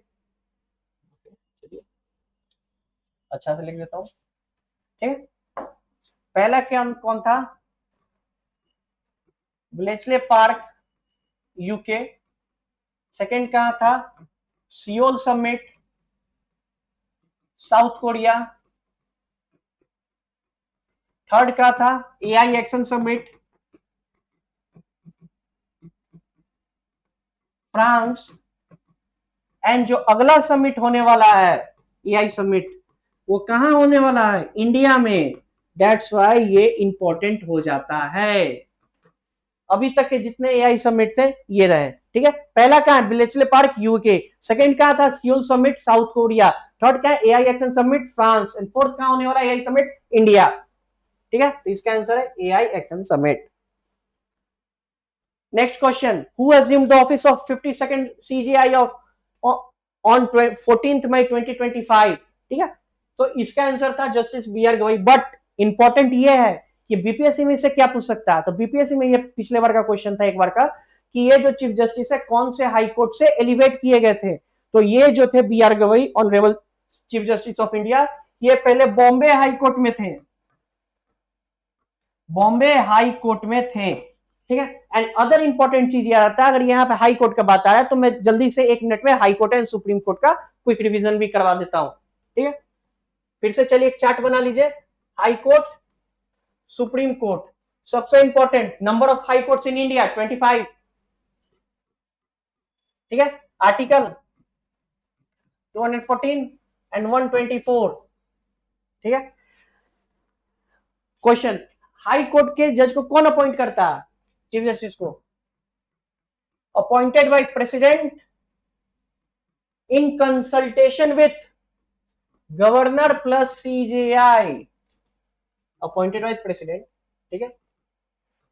चलिए अच्छा से लिख देता हूं। ठीक है, पहला क्या कौन था? Bletchley park, UK. सेकंड कहां था? Seoul summit, south Korea. Third का था AI action summit, France. And जो अगला समिट होने वाला है एआई समिट, वो कहां होने वाला है? इंडिया में। दैट्स वाई ये इंपॉर्टेंट हो जाता है। अभी तक के जितने एआई समिट थे ये रहे। ठीक है, पहला कहां है? Bletchley park, UK. सेकंड कहां था? Seoul summit, south Korea. Third क्या है? AI action summit, France. And fourth कहां होने वाला एआई समिट? इंडिया। ठीक है, तो इसका आंसर है AI action summit. Next question, who assumed the office of 52nd CGI of on 14th May 2025? ठीक है, तो इसका आंसर था justice B R Gavai. But important ये है कि बीपीएससी में से क्या पूछ सकता है, तो बीपीएससी में ये पिछले बार का क्वेश्चन था, एक बार का, कि ये जो चीफ जस्टिस है कौन से हाई कोर्ट से एलिवेट किए गए थे। तो ये जो थे B R Gavai, honourable chief justice of India, ये पहले बॉम्बे हाई कोर्ट में थे, बॉम्बे हाई कोर्ट में थे। ठीक है, एंड अदर इंपॉर्टेंट चीज यह रहता है, अगर यहाँ पे हाई कोर्ट का बात आया तो मैं जल्दी से 1 मिनट में high court and supreme court का क्विक रिवीजन भी करवा देता हूं। ठीक है, फिर से चलिए एक चार्ट बना लीजिए। हाई कोर्ट, सुप्रीम कोर्ट, सबसे important number of high courts in India 25। ठीक है, आर्टिकल 214 एंड 124। ठीक है, क्वेश्चन, हाई कोर्ट के जज को कौन अपॉइंट करता है? चीफ जस्टिस को appointed by president in consultation with governor plus CJI, appointed by president. ठीक है,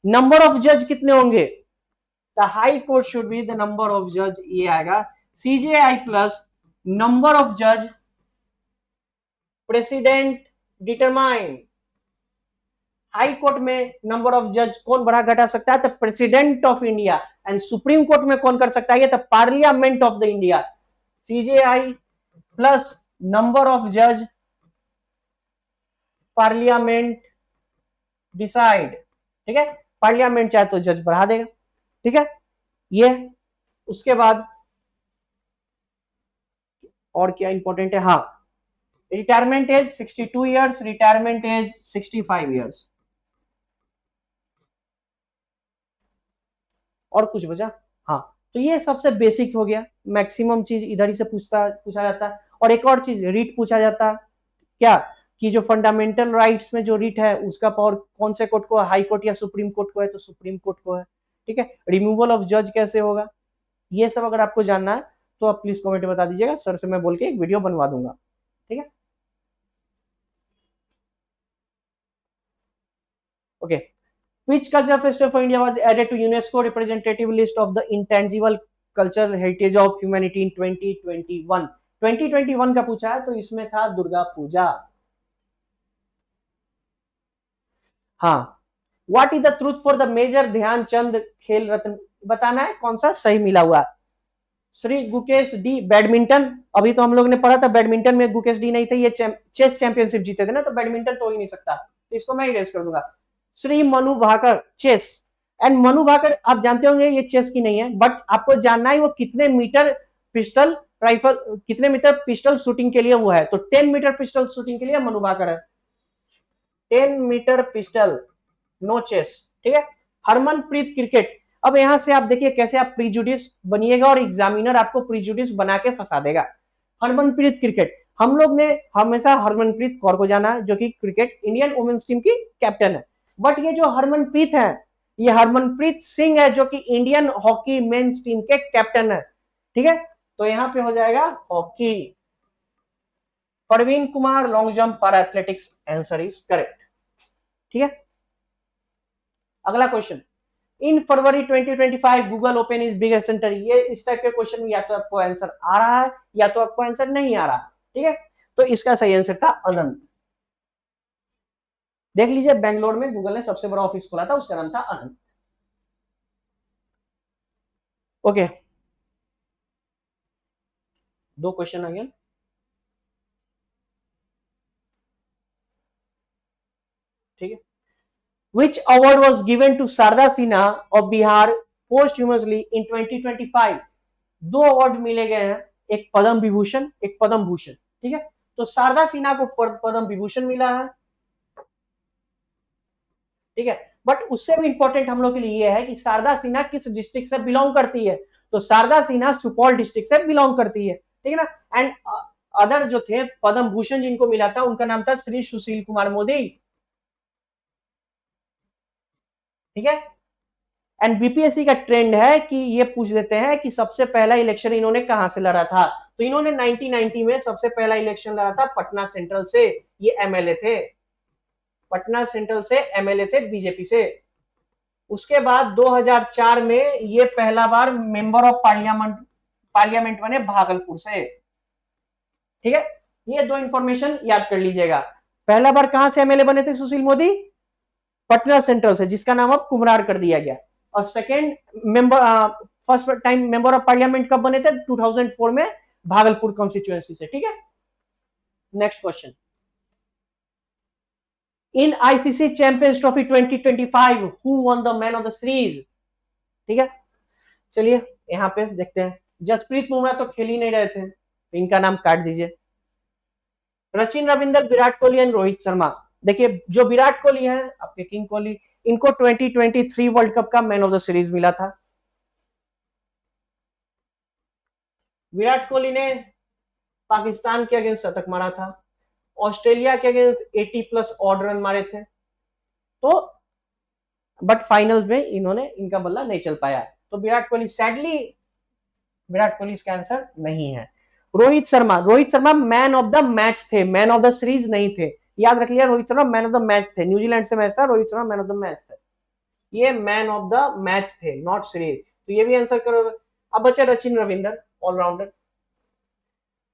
नंबर ऑफ जज कितने होंगे? The high court should be the number of जज, ये आएगा सीजेआई प्लस नंबर ऑफ जज प्रेसिडेंट डिटरमाइन। हाई कोर्ट में नंबर ऑफ जज कौन बढ़ा घटा सकता है? तो president of India. And supreme court में कौन कर सकता है? तो parliament of the India. CJI plus number of जज, पार्लियामेंट डिसाइड। ठीक है, पार्लियामेंट चाहे तो जज बढ़ा देगा। ठीक है, ये उसके बाद और क्या इंपॉर्टेंट है? हाँ, retirement age 62 years, retirement age 65 years. और कुछ बचा? हाँ, तो ये सबसे बेसिक हो गया, मैक्सिमम चीज इधर ही से पूछा जाता है। और एक और चीज, रीट पूछा जाता है क्या, कि जो फंडामेंटल राइट्स में जो रीट है उसका पावर कौन से कोर्ट को है? हाई कोर्ट या सुप्रीम कोर्ट को है? तो सुप्रीम कोर्ट को है। ठीक है, रिमूवल ऑफ जज कैसे होगा, ये सब अगर आपको जानना है तो आप प्लीज कमेंट में बता दीजिएगा, सर से मैं बोल के एक वीडियो बनवा दूंगा। ठीक है, okay. Which cultural festival for India was added to UNESCO representative list of the intangible cultural heritage of humanity in 2021? 2021 का पूछा है, तो इसमें था दुर्गा पूजा। हाँ, what is the truth for the major Dhyanchand Khel Ratna, बताना है कौन सा सही मिला हुआ। Shri Gukesh D, badminton. अभी तो हम लोग ने पढ़ा था बैडमिंटन में गुकेश डी नहीं थे, ये चेस चैंपियनशिप जीते थे ना, तो बैडमिंटन तो हो ही नहीं सकता, तो इसको मैं इरेज कर दूंगा। श्री मनु भाकर, चेस। एंड मनु भाकर आप जानते होंगे ये चेस की नहीं है, बट आपको जानना है वो कितने मीटर पिस्टल राइफल, कितने मीटर पिस्टल शूटिंग के लिए वो है, तो 10 मीटर पिस्टल शूटिंग के लिए मनु भाकर है, 10 मीटर पिस्टल, नो चेस। ठीक है, हरमनप्रीत क्रिकेट। अब यहां से आप देखिए कैसे आप प्रीजुडिस बनिएगा और एग्जामिनर आपको प्रीजुडिस बना के फंसा देगा। हरमनप्रीत क्रिकेट, हम लोग ने हमेशा हरमनप्रीत कौर को जाना है, जो कि क्रिकेट इंडियन वुमेन्स टीम की कैप्टन है। बट ये जो हरमनप्रीत है, ये हरमनप्रीत सिंह है, जो कि इंडियन हॉकी मेंस टीम के कैप्टन है। ठीक है, तो यहां पे हो जाएगा hockey. Parveen Kumar long jump पर एथलेटिक्स, आंसर इज करेक्ट। ठीक है, अगला question. In February 2025 Google open is biggest centre. ये इस टाइप के क्वेश्चन में या तो आपको आंसर आ रहा है या तो आपको आंसर नहीं आ रहा। ठीक है, तो इसका सही आंसर था अनंत। देख लीजिए, बेंगलोर में गूगल ने सबसे बड़ा ऑफिस खोला था, उसका नाम था अनंत। ओके, दो क्वेश्चन अगेन। ठीक है, which award was given to Sharda Sinha of Bihar posthumously in 2025। दो अवार्ड मिले गए हैं, एक पद्म विभूषण, एक पद्म भूषण। ठीक है, तो शारदा सिन्हा को पद्म विभूषण मिला है। ठीक है, बट उससे भी इंपॉर्टेंट हम लोग के लिए यह है कि शारदा सिन्हा किस डिस्ट्रिक्ट से बिलोंग करती है। तो शारदा सिन्हा सुपौल डिस्ट्रिक्ट से बिलोंग करती है। ठीक है ना। एंड अदर जो थे पद्म भूषण जिनको मिला था, उनका नाम था श्री सुशील कुमार मोदी। ठीक है, एंड बीपीएससी का ट्रेंड है कि ये पूछ देते हैं कि सबसे पहला इलेक्शन इन्होंने कहां से लड़ा था। तो इन्होंने 1990 में सबसे पहला इलेक्शन लड़ा था पटना सेंट्रल से। ये एमएलए थे, पटना सेंट्रल से एमएलए थे बीजेपी से। उसके बाद 2004 में ये पहला बार मेंबर ऑफ पार्लियामेंट बने भागलपुर से। ठीक है, ये दो इंफॉर्मेशन याद कर लीजिएगा। पहला बार कहां से एमएलए बने थे सुशील मोदी? पटना सेंट्रल से, जिसका नाम अब कुम्हरार कर दिया गया। और second member, first time member of parliament कब बने थे? 2004 में भागलपुर कॉन्स्टिट्यूएंसी से। ठीक है, next question. In ICC champions trophy 2025 who one the man of the series? ठीक है, चलिए यहां पे देखते हैं। जसप्रीत बुमराह तो खेल ही नहीं रहे थे, तो इनका नाम काट दीजिए। सचिन रविंदर, विराट कोहली एंड रोहित शर्मा। देखिए, जो विराट कोहली है आपके किंग कोहली, इनको 2023 वर्ल्ड कप का मैन ऑफ द सीरीज मिला था। विराट कोहली ने पाकिस्तान के अगेंस्ट शतक मारा था, ऑस्ट्रेलिया के अगेंस्ट 80 प्लस ऑड रन मारे थे। तो बट फाइनल्स में इन्होंने, इनका बल्ला नहीं चल पाया। तो विराट कोहली सैडली, विराट कोहली इसका आंसर नहीं है। Rohit Sharma man of the match थे, मैन ऑफ द सीरीज नहीं थे। याद रख लिया, Rohit Sharma man of the match थे। न्यूजीलैंड से मैच था, Rohit Sharma man of the match थे। ये मैन ऑफ द मैच थे, नॉट सीरीज। तो ये भी आंसर करोगे। अब बचे Rachin Ravindra, allrounder,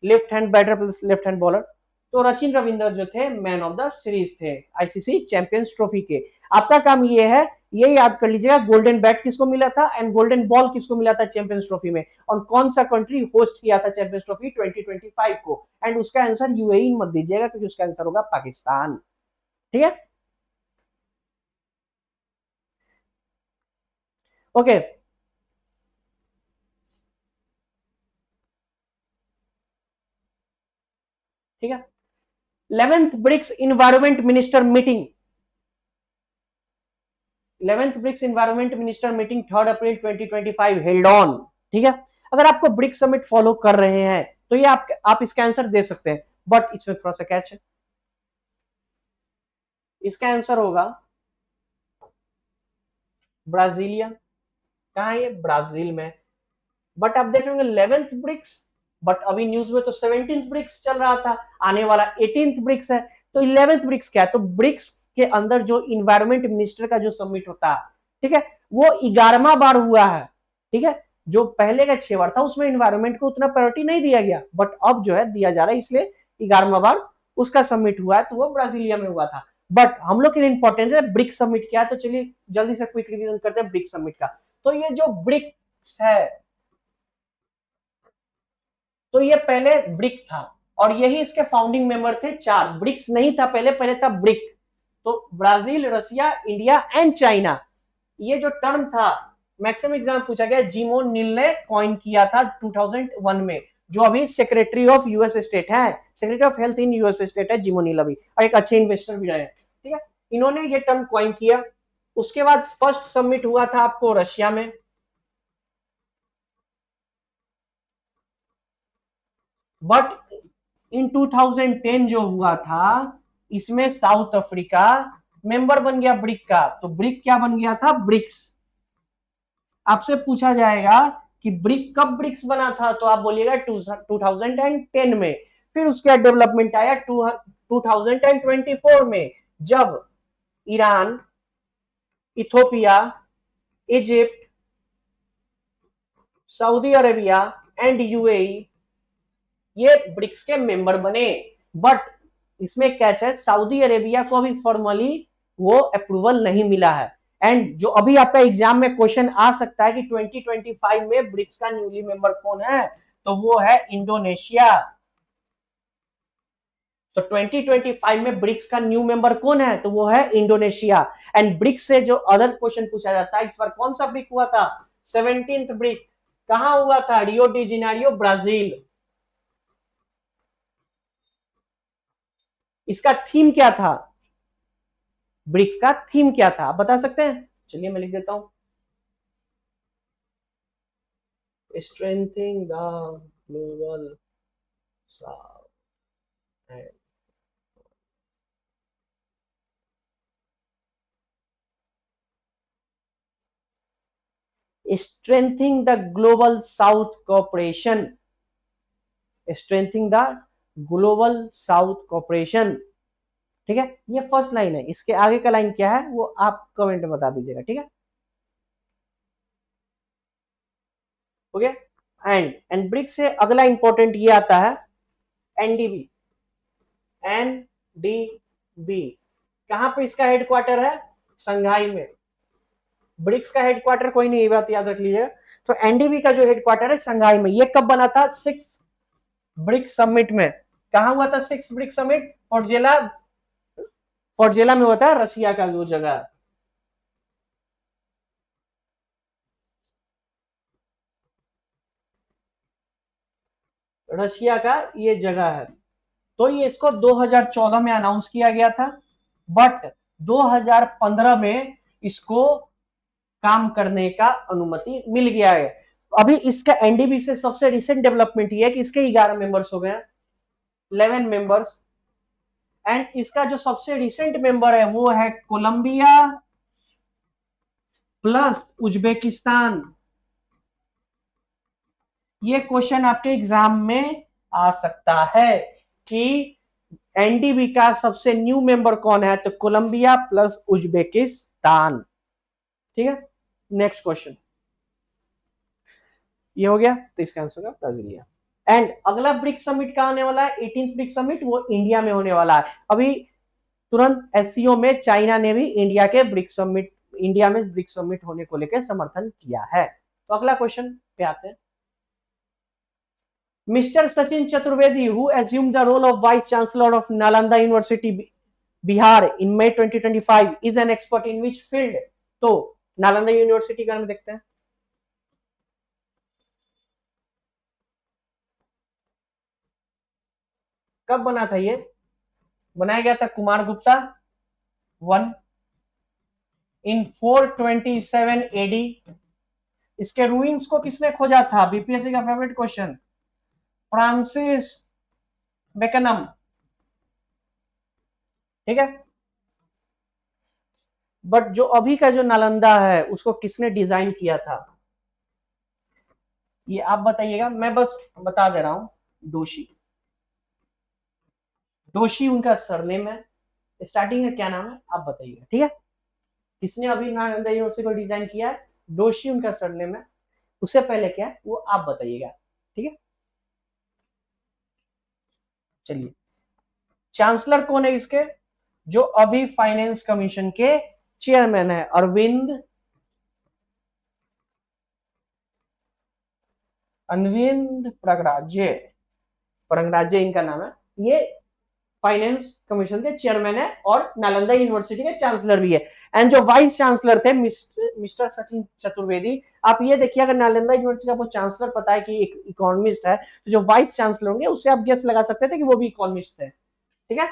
left hand batter plus left hand bowler. तो रचिन रविंदर जो थे मैन ऑफ द सीरीज थे आईसीसी चैंपियंस ट्रॉफी के। आपका काम ये है, ये याद कर लीजिएगा गोल्डन बैट किसको मिला था एंड गोल्डन बॉल किसको मिला था चैंपियंस ट्रॉफी में, और कौन सा कंट्री होस्ट किया था चैंपियंस ट्रॉफी 2025 को। एंड उसका आंसर यूएई मत दीजिएगा, क्योंकि उसका आंसर होगा पाकिस्तान। ठीक है, ओके। ठीक है, 11th BRICS environment minister meeting, 11th BRICS environment minister meeting 3 April 2025 held on. ठीक है, अगर आपको ब्रिक्स समिट फॉलो कर रहे हैं तो ये आप इसका आंसर दे सकते हैं, बट इसमें थोड़ा सा कैच है। इसका आंसर होगा ब्राजीलिया। कहां है ये? ब्राजील में। बट आप देख रहे 11th ब्रिक्स, बट अभी न्यूज में तो 17th ब्रिक्स चल रहा था, आने वाला 18th ब्रिक्स है। तो 11th ब्रिक्स क्या है? तो ब्रिक्स के अंदर जो इन्वायरमेंट मिनिस्टर का जो समिट होता है, ठीक है, वो 11वां बार हुआ है। ठीक है, जो पहले का 6 बार था उसमें इन्वायरमेंट को उतना प्रायोरिटी नहीं दिया गया, बट अब जो है दिया जा रहा है, इसलिए 11वां बार उसका समिट हुआ है। तो वो ब्राजीलिया में हुआ था। बट हम लोग के लिए इंपॉर्टेंट है ब्रिक्स समिट क्या है। तो चलिए जल्दी से क्विक रिवीजन करते हैं ब्रिक्स समिट का। तो ये जो ब्रिक्स है, तो ये पहले ब्रिक था, और यही इसके फाउंडिंग मेंबर थे 4। ब्रिक्स नहीं था पहले, पहले था ब्रिक। तो Brazil, Russia, India and China. ये जो टर्म था मैक्सिमम एग्जाम पूछा गया, जिमोन नील ने कॉइन किया था 2001 में, जो अभी सेक्रेटरी ऑफ यूएस स्टेट है, secretary of health in US state है जिमोन नील अभी, और एक अच्छे इन्वेस्टर भी रहे। ठीक है, इन्होंने ये टर्म कॉइन किया। उसके बाद फर्स्ट समिट हुआ था आपको रशिया में, बट इन 2010 जो हुआ था इसमें साउथ अफ्रीका मेंबर बन गया ब्रिक का। तो ब्रिक क्या बन गया था? ब्रिक्स। आपसे पूछा जाएगा कि ब्रिक कब ब्रिक्स बना था, तो आप बोलिएगा 2010 में। फिर उसके बाद डेवलपमेंट आया 2024 में, जब Iran, Ethiopia, Egypt, Saudi Arabia and UAE ये ब्रिक्स के मेंबर बने। बट इसमें कैच है, सऊदी अरेबिया को अभी फॉर्मली वो अप्रूवल नहीं मिला है। एंड जो अभी आपका एग्जाम में क्वेश्चन आ सकता है कि 2025 में ब्रिक्स का न्यूली मेंबर कौन है, तो वो है इंडोनेशिया। तो 2025 में ब्रिक्स का न्यू मेंबर कौन है, तो वो है इंडोनेशिया। एंड ब्रिक्स से जो अदर क्वेश्चन पूछा जाता है, इस बार कौन सा ब्रिक हुआ था? 17th brick. कहां हुआ था? Rio de Janeiro, Brazil. इसका थीम क्या था? ब्रिक्स का थीम क्या था, आप बता सकते हैं? चलिए मैं लिख देता हूं, strengthening the global south, strengthening the global south cooperation, strengthening the global south cooperation. ठीक है, ये फर्स्ट लाइन है। इसके आगे का लाइन क्या है वो आप कमेंट में बता दीजिएगा। ठीक है, ओके। एंड ब्रिक्स से अगला इंपॉर्टेंट ये आता है एनडीबी। एनडीबी कहां पे इसका हेडक्वार्टर है? संघाई में। ब्रिक्स का हेडक्वार्टर कोई नहीं, ये बात याद रख लीजिएगा। तो एनडीबी का जो हेडक्वार्टर है संघाई में। ये कब बना था? 6 ब्रिक्स समिट में। कहां हुआ था 6 ब्रिक्स समिट? फोर्जेला, फोर्जेला में होता है, रशिया का जो जगह है। रशिया का ये जगह है। तो ये इसको 2014 में अनाउंस किया गया था, बट 2015 में इसको काम करने का अनुमति मिल गया है। अभी इसका एनडीबी से सबसे रिसेंट डेवलपमेंट ये है कि इसके 11 मेंबर्स हो गए, 11 मेंबर्स। एंड इसका जो सबसे रिसेंट मेंबर है वो है कोलंबिया प्लस उज्बेकिस्तान। ये क्वेश्चन आपके एग्जाम में आ सकता है कि एनडीबी का सबसे न्यू मेंबर कौन है, तो कोलंबिया प्लस उज्बेकिस्तान। ठीक है, नेक्स्ट क्वेश्चन ये हो गया, तो इसका आंसर होगा ब्राजीलिया। एंड अगला ब्रिक्स समिट कहां होने वाला है? 18th ब्रिक्स समिट, वो इंडिया में होने वाला है। अभी तुरंत एससीओ में चाइना ने भी इंडिया के ब्रिक्स समिट, इंडिया में ब्रिक्स समिट होने को लेकर समर्थन किया है। तो अगला क्वेश्चन पे आते हैं। Mr. Sachin Chaturvedi, who assumed the role of Vice Chancellor of Nalanda University, Bihar in May 2025, is an expert in which field? तो नालंदा यूनिवर्सिटी का नाम देखते हैं। कब बना था ये? बनाया गया था कुमार गुप्ता 1 इन 427 एडी। इसके रूइंस को किसने खोजा था? बीपीएससी का फेवरेट क्वेश्चन, फ्रांसिस बेकनम। ठीक है, बट जो अभी का जो नालंदा है उसको किसने डिजाइन किया था, ये आप बताइएगा। मैं बस बता दे रहा हूं, दोषी। दोषी उनका सरनेम है, स्टार्टिंग में क्या नाम है आप बताइएगा। ठीक है, किसने अभी नालंदा यूनिवर्सिटी को डिजाइन किया है? दोषी उनका सरनेम है। उससे पहले क्या है वो आप बताइएगा। ठीक है, चलिए, चांसलर कौन है इसके? जो अभी फाइनेंस कमीशन के चेयरमैन है, अरविंद प्रगराजे। प्रगराजे इनका नाम है। ये फाइनेंस कमीशन के चेयरमैन है और नालंदा यूनिवर्सिटी के चांसलर भी है। एंड जो वाइस चांसलर थे मिस्टर सचिन चतुर्वेदी। आप ये देखिए, अगर नालंदा यूनिवर्सिटी का आपको चांसलर पता है कि एक इकोनॉमिस्ट है, तो जो वाइस चांसलर होंगे उससे आप गेस लगा सकते थे कि वो भी इकोनॉमिस्ट थे। ठीक है,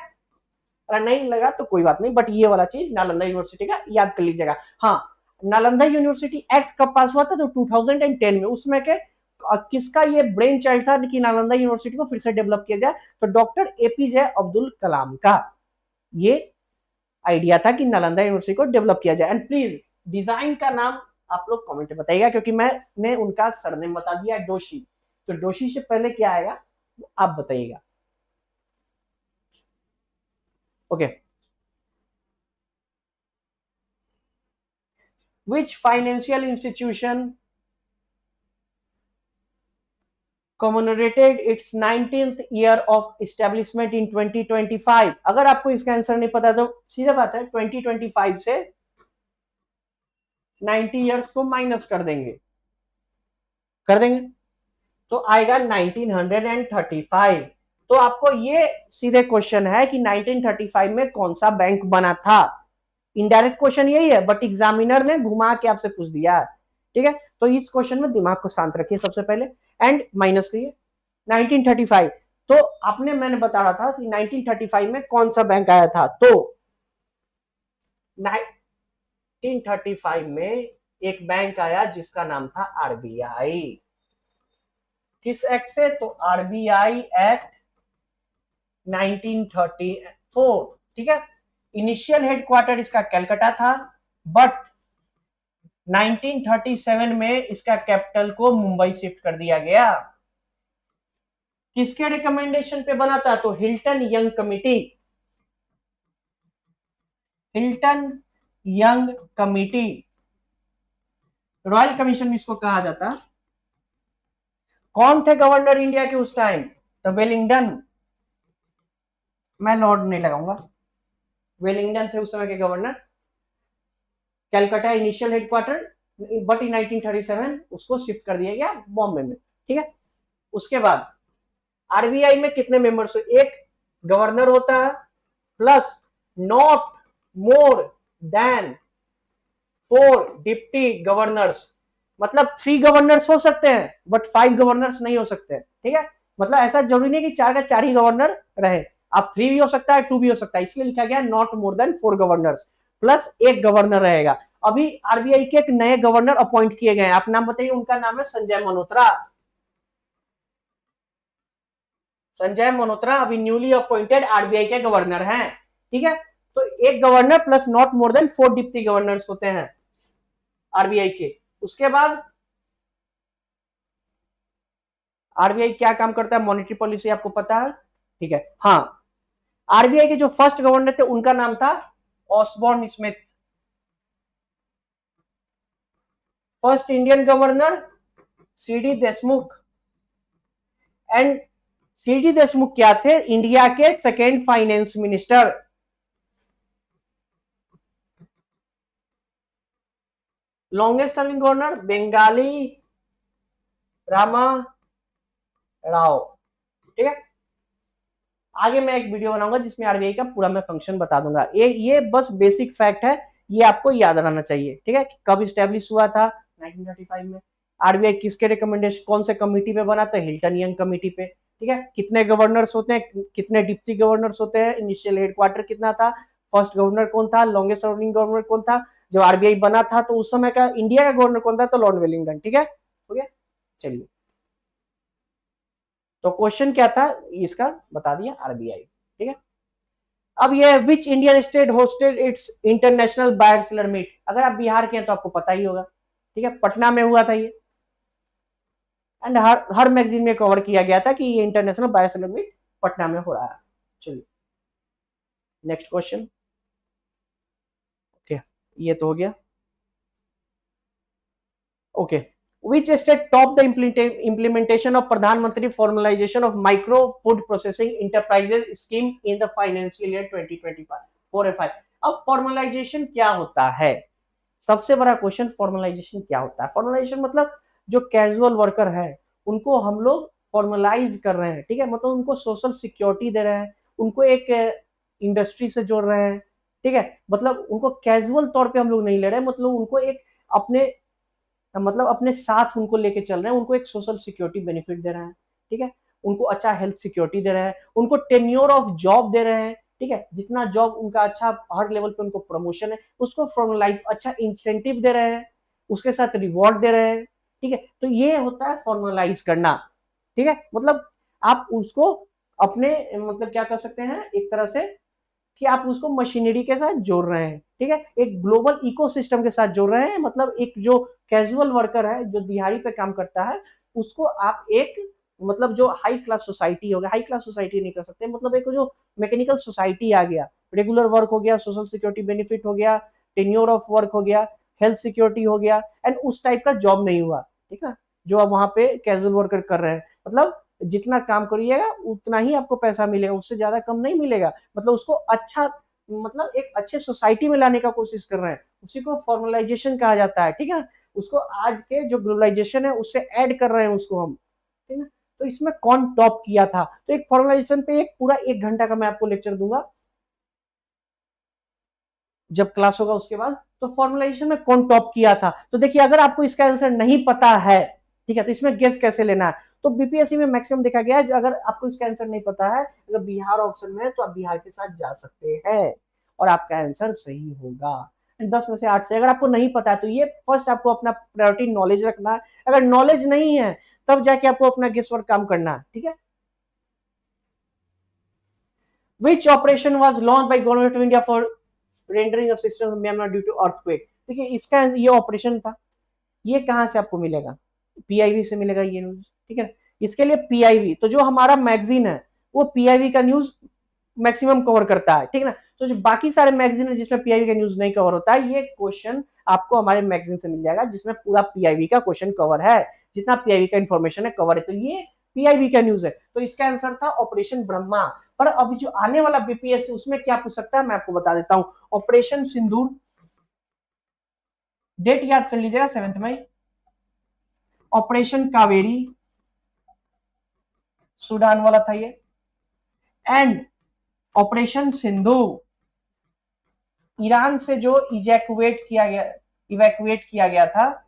अगर नहीं लगा तो कोई बात नहीं, बट ये वाला चीज नालंदा यूनिवर्सिटी का याद कर लीजिएगा। हाँ, नालंदा यूनिवर्सिटी एक्ट कब पास हुआ था? तो 2010 में। उसमें के किसका ये ब्रेन चाइल्ड था कि नालंदा यूनिवर्सिटी को फिर से डेवलप किया जाए? तो डॉक्टर एपीजे अब्दुल कलाम का ये आइडिया था कि नालंदा यूनिवर्सिटी को डेवलप किया जाए। एंड प्लीज डिजाइन का नाम आप लोग कमेंट में बताइएगा, क्योंकि मैंने उनका सरनेम बता दिया डोशी, तो डोशी से पहले क्या आएगा आप बताइएगा। Okay, which financial institution commemorated its 19th year of establishment in 2025? अगर आपको इसका आंसर नहीं पता तो सीधा बात है 2025 से 90 इयर्स को माइनस कर देंगे, तो आएगा 1935। तो आपको ये सीधे क्वेश्चन है कि 1935 में कौन सा बैंक बना था। इनडायरेक्ट क्वेश्चन यही है, बट एग्जामिनर ने घुमा के आपसे पूछ दिया। ठीक है, तो इस क्वेश्चन में दिमाग को शांत रखिए सबसे पहले, एंड माइनस करिए 1935। तो आपने मैंने बता रहा था कि 1935 में कौन सा बैंक आया था, तो 1935 में एक बैंक आया जिसका नाम था आरबीआई। किस एक्ट से? तो आरबीआई एक्ट 1934। ठीक है, इनिशियल हेडक्वार्टर इसका कलकत्ता था, बट 1937 में इसका कैपिटल को मुंबई शिफ्ट कर दिया गया। किसके रिकमेंडेशन पे बना था? तो Hilton young committee, Hilton young committee, royal commission इसको कहा जाता। कौन थे गवर्नर इंडिया के उस टाइम? तो वेलिंगटन, मैं लॉर्ड नहीं लगाऊंगा, वेलिंगटन थे उस समय के governor. Calcutta initial headquarter, but in 1937 उसको शिफ्ट कर दिया गया बॉम्बे में। ठीक है, उसके बाद आरबीआई में कितने मेंबर्स? एक गवर्नर होता है plus not more than 4 deputy governors, मतलब 3 गवर्नर्स हो सकते हैं बट 5 गवर्नर्स नहीं हो सकते। ठीक है, मतलब ऐसा जरूरी नहीं कि 4 का 4 ही गवर्नर रहे, आप 3 भी हो सकता है, 2 भी हो सकता है, इसलिए लिखा गया not more than 4 governors plus एक गवर्नर रहेगा। अभी आरबीआई के एक नए गवर्नर अपॉइंट किए गए हैं, आप नाम बताइए। उनका नाम है संजय मल्होत्रा। संजय मल्होत्रा अभी न्यूली अपॉइंटेड आरबीआई के गवर्नर हैं। ठीक है, तो एक governor plus not more than 4 deputy governors होते हैं आरबीआई के। उसके बाद आरबीआई क्या काम करता है? मॉनेटरी पॉलिसी आपको पता है। ठीक है, हाँ, आरबीआई के जो फर्स्ट गवर्नर थे उनका नाम था Osborne Smith. First Indian governor CD Deshmukh, and CD Deshmukh क्या थे? इंडिया के second finance minister. Longest serving governor Benegal Rama Rau. ठीक है, आगे मैं एक वीडियो बनाऊंगा जिसमें आरबीआई का पूरा मैं फंक्शन बता दूंगा। ये बस बेसिक फैक्ट है, ये आपको याद रहना चाहिए। ठीक है, कब स्टैब्लिश हुआ था? 1935 में। आरबीआई किसके रिकमेंडेशन, कौन से कमिटी पे बना था? हिल्टन यंग कमिटी पे। ठीक है, कितने गवर्नर्स होते हैं, कितने डिप्टी गवर्नर्स होते हैं, इनिशियल हेडक्वार्टर कितना था, फर्स्ट गवर्नर कौन था, लॉन्गेस्ट सर्विंग गवर्नर कौन था, जब आरबीआई बना था तो उस समय का इंडिया का गवर्नर कौन था? तो लॉर्ड वेलिंगटन। ठीक है, हो गया, चलिए। तो क्वेश्चन क्या था इसका बता दिया, आरबीआई। ठीक है, अब ये which Indian state hosted its international biosolar meet? अगर आप बिहार के हैं तो आपको पता ही होगा। ठीक है, पटना में हुआ था ये, एंड हर मैगजीन में कवर किया गया था कि ये इंटरनेशनल बायोसेलर मीट पटना में हो रहा है। चलिए नेक्स्ट क्वेश्चन। ओके, ये तो हो गया। Okay, which state topped the implementation of Pradhan Mantri formalization of micro food processing enterprises scheme in the financial year 2025 4 और 5? अब फॉर्मलाइजेशन क्या होता है? सबसे बड़ा क्वेश्चन, फॉर्मलाइजेशन क्या होता है? फॉर्मलाइजेशन मतलब जो कैजुअल वर्कर है उनको हम लोग फॉर्मलाइज कर रहे हैं। ठीक है, मतलब उनको सोशल सिक्योरिटी दे रहे हैं, उनको एक इंडस्ट्री से जोड़ रहे हैं। ठीक है, मतलब उनको कैजुअल तौर पे हम लोग नहीं ले रहे हैं, मतलब उनको एक अपने, मतलब अपने साथ उनको लेके चल रहे हैं, उनको एक सोशल सिक्योरिटी बेनिफिट दे रहे हैं। ठीक है, उनको अच्छा हेल्थ सिक्योरिटी दे रहे हैं, उनको टेन्योर ऑफ जॉब दे रहे हैं। ठीक है, जितना जॉब उनका अच्छा, हर लेवल पे उनको प्रमोशन है, उसको फॉर्मलाइज, अच्छा इंसेंटिव दे रहे हैं, उसके साथ रिवॉर्ड दे रहे हैं। ठीक है, तो ये होता है फॉर्मलाइज करना। ठीक है, मतलब आप उसको अपने मतलब क्या कर सकते हैं एक तरह से कि आप उसको मशीनरी के साथ जोड़ रहे हैं। ठीक है, एक ग्लोबल इकोसिस्टम के साथ जोड़ रहे हैं, मतलब एक जो कैजुअल वर्कर है जो दिहाड़ी पे काम करता है उसको आप एक मतलब जो हाई क्लास सोसाइटी हो गया, हाई क्लास सोसाइटी नहीं कर सकते, मतलब एक जो मैकेनिकल सोसाइटी आ गया, रेगुलर वर्क हो गया, सोशल सिक्योरिटी बेनिफिट हो गया, टेन्योर ऑफ वर्क हो गया, हेल्थ सिक्योरिटी हो गया, एंड उस टाइप का जॉब नहीं हुआ। ठीक है, जो आप वहां पे कैजुअल वर्कर कर रहे हैं, मतलब जितना काम करिएगा उतना ही आपको पैसा मिलेगा, उससे ज्यादा कम नहीं मिलेगा, मतलब उसको अच्छा मतलब एक अच्छे सोसाइटी में लाने का कोशिश कर रहे हैं, उसी को फॉर्मलाइजेशन कहा जाता है। ठीक है, उसको आज के जो ग्लोबलाइजेशन है उससे ऐड कर रहे हैं उसको हम। ठीक है, तो इसमें कौन टॉप किया था, तो एक फॉर्मलाइजेशन पे एक पूरा 1 घंटा का मैं आपको लेक्चर दूंगा जब क्लास होगा उसके बाद। तो फॉर्मुलाइजेशन में कौन टॉप किया था, तो देखिए अगर आपको इसका आंसर नहीं पता है, ठीक है, तो इसमें गेस कैसे लेना है, तो बीपीएससी में मैक्सिमम देखा गया है अगर आपको इसका आंसर नहीं पता है, अगर बिहार ऑप्शन में है तो आप बिहार के साथ जा सकते हैं और आपका आंसर सही होगा। 10 में से 8 से अगर आपको नहीं पता है तो ये फर्स्ट आपको अपना प्रायोरिटी नॉलेज रखना है, अगर नॉलेज नहीं है तब जाके आपको अपना गेस वर्क काम करना है। ठीक है, which operation was launched by government of India for rendering of systems of Myanmar due to earthquake। देखिए इसका ये ऑपरेशन था, ये कहां से आपको मिलेगा, पीआईबी से मिलेगा ये न्यूज। ठीक है, इसके लिए पीआईबी, तो जो हमारा मैगजीन है वो पीआईबी का न्यूज मैक्सिमम कवर करता है। ठीक है ना, तो जो बाकी सारे मैगजीन है जिसमें पीआईबी का न्यूज नहीं कवर होता है, ये क्वेश्चन आपको हमारे मैगजीन से मिल जाएगा जिसमें पूरा पीआईबी का क्वेश्चन कवर है, जितना पीआईबी का इंफॉर्मेशन है कवर है, तो ये पीआईबी का न्यूज है। तो इसका आंसर था ऑपरेशन ब्रह्मा। पर अभी जो आने वाला बीपीएससी उसमें क्या पूछ सकता है मैं आपको बता देता हूं, ऑपरेशन सिंदूर, डेट याद कर लीजिएगा 7 मई, ऑपरेशन कावेरी, सूडान वाला था ये, एंड ऑपरेशन सिंधु, ईरान से जो इवैक्यूएट किया गया था,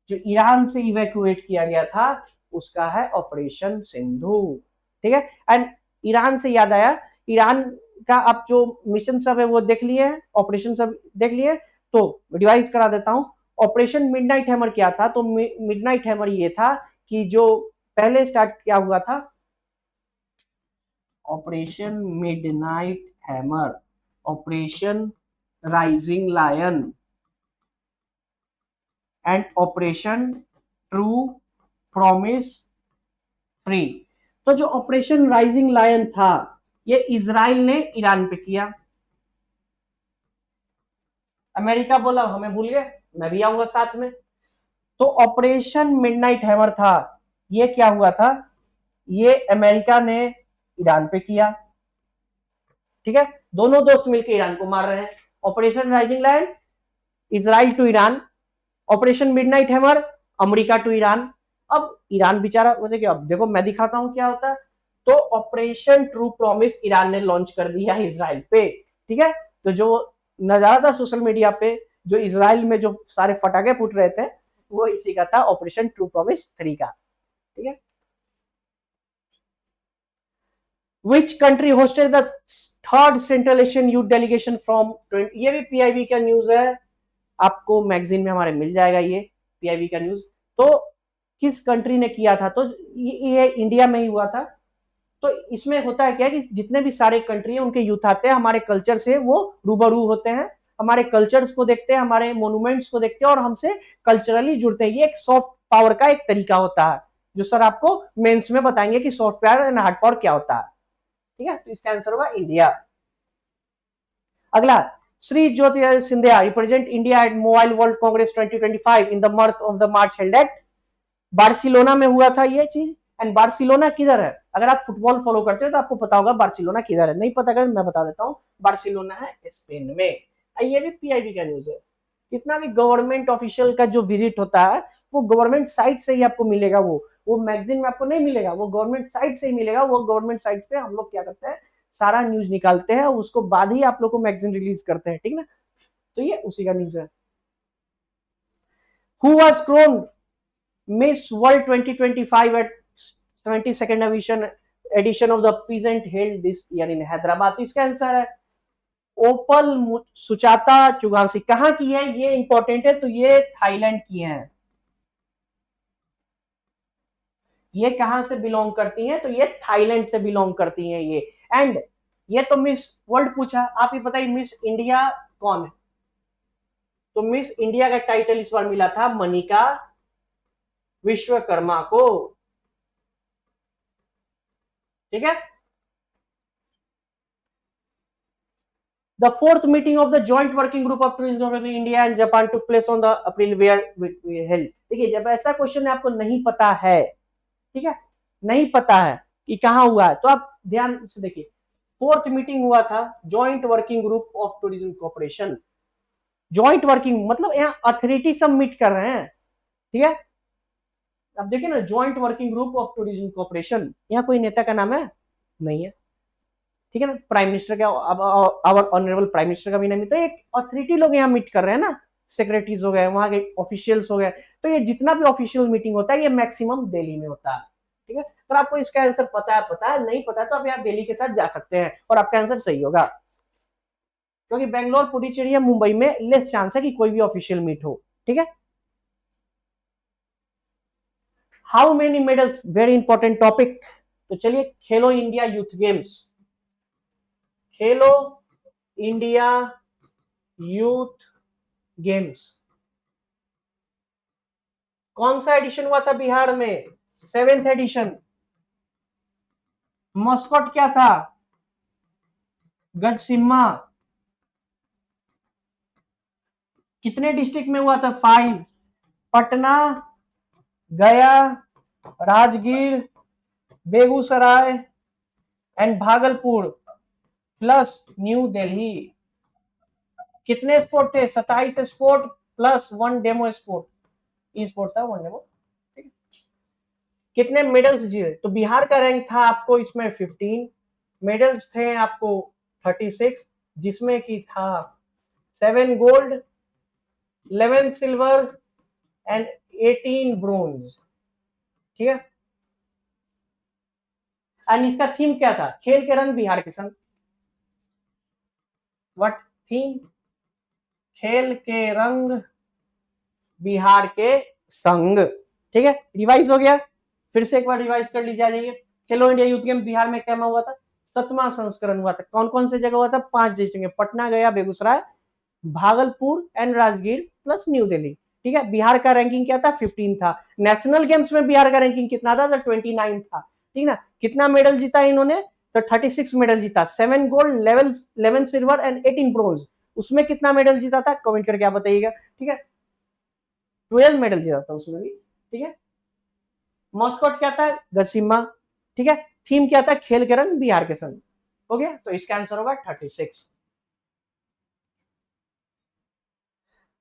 जो ईरान से इवैक्यूएट किया गया था उसका है ऑपरेशन सिंधु। ठीक है, एंड ईरान से याद आया, ईरान का आप जो मिशन सब है वो देख लिए, ऑपरेशन सब देख लिए, तो रिवाइज करा देता हूं। ऑपरेशन मिडनाइट हैमर क्या था, तो मिडनाइट हैमर ये था कि जो पहले स्टार्ट किया हुआ था operation midnight hammer, operation rising lion and operation true promise free. तो जो ऑपरेशन राइजिंग लायन था ये इजराइल ने ईरान पे किया, अमेरिका बोला हमें भूल गए, मैं भी आऊंगा साथ में। तो ऑपरेशन मिडनाइट हैमर था, ये क्या हुआ था, ये अमेरिका ने ईरान पे किया। ठीक है, दोनों दोस्त मिलकर ईरान को मार रहे हैं। Operation rising lion Israel to Iran, operation midnight hammer America to Iran. अब ईरान बेचारा देखिए, अब देखो मैं दिखाता हूं क्या होता है। तो ऑपरेशन ट्रू प्रॉमिस ईरान ने लॉन्च कर दिया इजराइल पे। ठीक है, तो जो नजारा था सोशल मीडिया पे, जो इजराइल में जो सारे फटाके फूट रहे थे वो इसी का था, ऑपरेशन ट्रू प्रॉमिस 3 का। ठीक है, which country hosted the third central Asian youth delegation from, ये भी पीआईबी का न्यूज है, आपको मैगजीन में हमारे मिल जाएगा ये पीआईबी का न्यूज। तो किस कंट्री ने किया था, तो ये इंडिया में ही हुआ था। तो इसमें होता है क्या कि जितने भी सारे कंट्री है उनके यूथ आते हैं, हमारे कल्चर से वो रूबरू होते हैं, हमारे कल्चर्स को देखते हैं, हमारे मोन्यूमेंट्स को देखते हैं और हमसे कल्चरली जुड़ते हैं। ये एक सॉफ्ट पावर का एक तरीका होता है जो सर आपको मेंस में बताएंगे कि soft power and hard power क्या होता है। ठीक है, तो इसका आंसर होगा इंडिया। अगला, Shri Jyoti Scindia represent India at mobile world congress 2025 in the month of the March held at Barcelona में हुआ था ये चीज। एंड बार्सिलोना किधर है, अगर आप फुटबॉल फॉलो करते हो तो आपको पता होगा बार्सिलोना किधर है, नहीं पता कर मैं बता देता हूँ, बार्सिलोना है स्पेन में। ये भी पीआईबी का न्यूज है। कितना भी गवर्नमेंट ऑफिशियल का जो विजिट होता है वो गवर्नमेंट साइट से ही आपको मिलेगा, वो मैगजीन में आपको नहीं मिलेगा, वो गवर्नमेंट साइट से ही मिलेगा। वो गवर्नमेंट साइट पे हम लोग क्या करते हैं, सारा न्यूज निकालते हैं और उसको बाद ही आप लोग को मैगजीन रिलीज करते हैं। ठीक ना, तो ये उसी का न्यूज है। Who was crowned Miss World 2025 at 22nd edition of the peasant held this year in Hyderabad. तो इसका आंसर है ओपल सुचाता चुगांसी। कहां की है ये इंपॉर्टेंट है, तो ये थाईलैंड की है। ये कहां से बिलोंग करती हैं? तो ये थाईलैंड से बिलोंग करती हैं ये। एंड ये तो मिस वर्ल्ड पूछा, आप ही बताइए मिस इंडिया कौन है? तो मिस इंडिया का टाइटल इस बार मिला था मनिका विश्वकर्मा को। ठीक है। The fourth meeting of the joint working group of tourism of India and Japan took place on the April where we held। देखिए जब ऐसा क्वेश्चन आपको नहीं पता है, ठीक है, नहीं पता है कि कहाँ हुआ है, तो आप ध्यान से देखिए। फोर्थ मीटिंग हुआ था joint working group of tourism corporation. Joint working मतलब यहाँ अथॉरिटी सब मीट कर रहे हैं। ठीक है, अब देखिए ना, joint working group of tourism corporation, यहाँ कोई नेता का नाम है? नहीं है। ठीक है ना, प्राइम मिनिस्टर का, अब आवर ऑनरेबल प्राइम मिनिस्टर का भी नहीं, तो एक अथॉरिटी लोग यहाँ मीट कर रहे हैं ना, सेक्रेटरीज हो गए, वहां के ऑफिशियल्स हो गए। तो ये जितना भी ऑफिशियल मीटिंग होता है ये मैक्सिमम दिल्ली में होता है। ठीक है, तो आपको इसका आंसर पता है नहीं पता है तो आप यहाँ दिल्ली के साथ जा सकते हैं और आपका आंसर सही होगा, क्योंकि बेंगलोर, पुडुचेरी या मुंबई में लेस चांस है कि कोई भी ऑफिशियल मीट हो। ठीक है, how many medals, very important topic. तो चलिए, खेलो इंडिया यूथ गेम्स, खेलो इंडिया यूथ गेम्स कौन सा एडिशन हुआ था बिहार में? 7th addition. मस्कट क्या था? गजसिम्हा। कितने डिस्ट्रिक्ट में हुआ था? 5। पटना, गया, Rajgir, Begusarai and Bhagalpur plus new Delhi. कितने स्पोर्ट थे? 27 स्पोर्ट प्लस 1 डेमो स्पोर्ट, ई स्पोर्ट था 1 डेमो। कितने मेडल्स जीते? तो बिहार का रैंक था आपको इसमें 15, मेडल्स थे आपको 36, जिसमें कि था 7 गोल्ड, 11 सिल्वर एंड 18 ब्रोंज। ठीक है, एंड इसका थीम क्या था? खेल के रंग बिहार के संग। What theme? खेल के रंग बिहार के संग। ठीक है, रिवाइज हो गया, फिर से एक बार रिवाइज कर लीजिए। जाइए, खेलो इंडिया यूथ गेम बिहार में क्या हुआ था? 7वां संस्करण हुआ था। कौन कौन से जगह हुआ था? 5 डिस्ट्रिक्ट में, पटना, गया, Begusarai, Bhagalpur and Rajgir plus new Delhi. ठीक है, बिहार का रैंकिंग क्या था? 15 था। नेशनल गेम्स में बिहार का रैंकिंग कितना था? 29 था। ठीक ना, कितना मेडल जीता इन्होंने? तो 36 मेडल जीता, 7 गोल्ड, 11 सिल्वर एंड 18 ब्रोंज। उसमें कितना मेडल जीता था? कमेंट करके आप बताइएगा। ठीक है, 12 मेडल जीता था उसमें भी। ठीक है, मॉस्कोट क्या था? गसिम्मा। ठीक है, थीम क्या था? खेल के रंग बिहार के संग। हो गया, तो इसका आंसर होगा 36।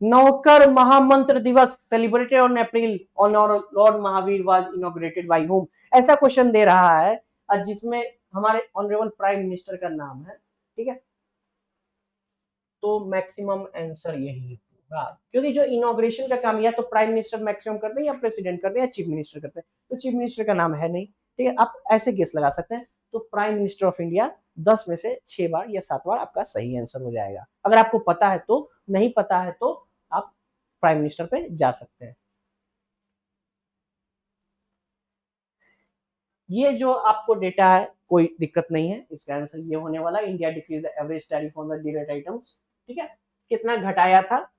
नौकर महामंत्र दिवस celebrated on April on Lord Mahavir was inaugurated bye home. ऐसा क्वेश्चन दे रहा है जिसमें हमारे ऑनरेबल प्राइम मिनिस्टर का नाम है। ठीक है, तो मैक्सिमम आंसर यही होगा, क्योंकि जो इनॉग्रेशन का काम या तो प्राइम मिनिस्टर मैक्सिमम करते हैं, या प्रेसिडेंट करते हैं, या चीफ मिनिस्टर करते हैं। तो चीफ मिनिस्टर का नाम है नहीं। ठीक है, आप ऐसे गेस लगा सकते हैं। तो प्राइम मिनिस्टर ऑफ इंडिया 10 में से 6 बार या 7 बार आपका सही आंसर हो जाएगा। अगर आपको पता है तो, नहीं पता है तो आप प्राइम मिनिस्टर पे जा सकते हैं। ये जो आपको डेटा है कोई दिक्कत नहीं है, इसका आंसर ये होने वाला। India decrease the average tariff on the direct items. ठीक है, कितना घटाया था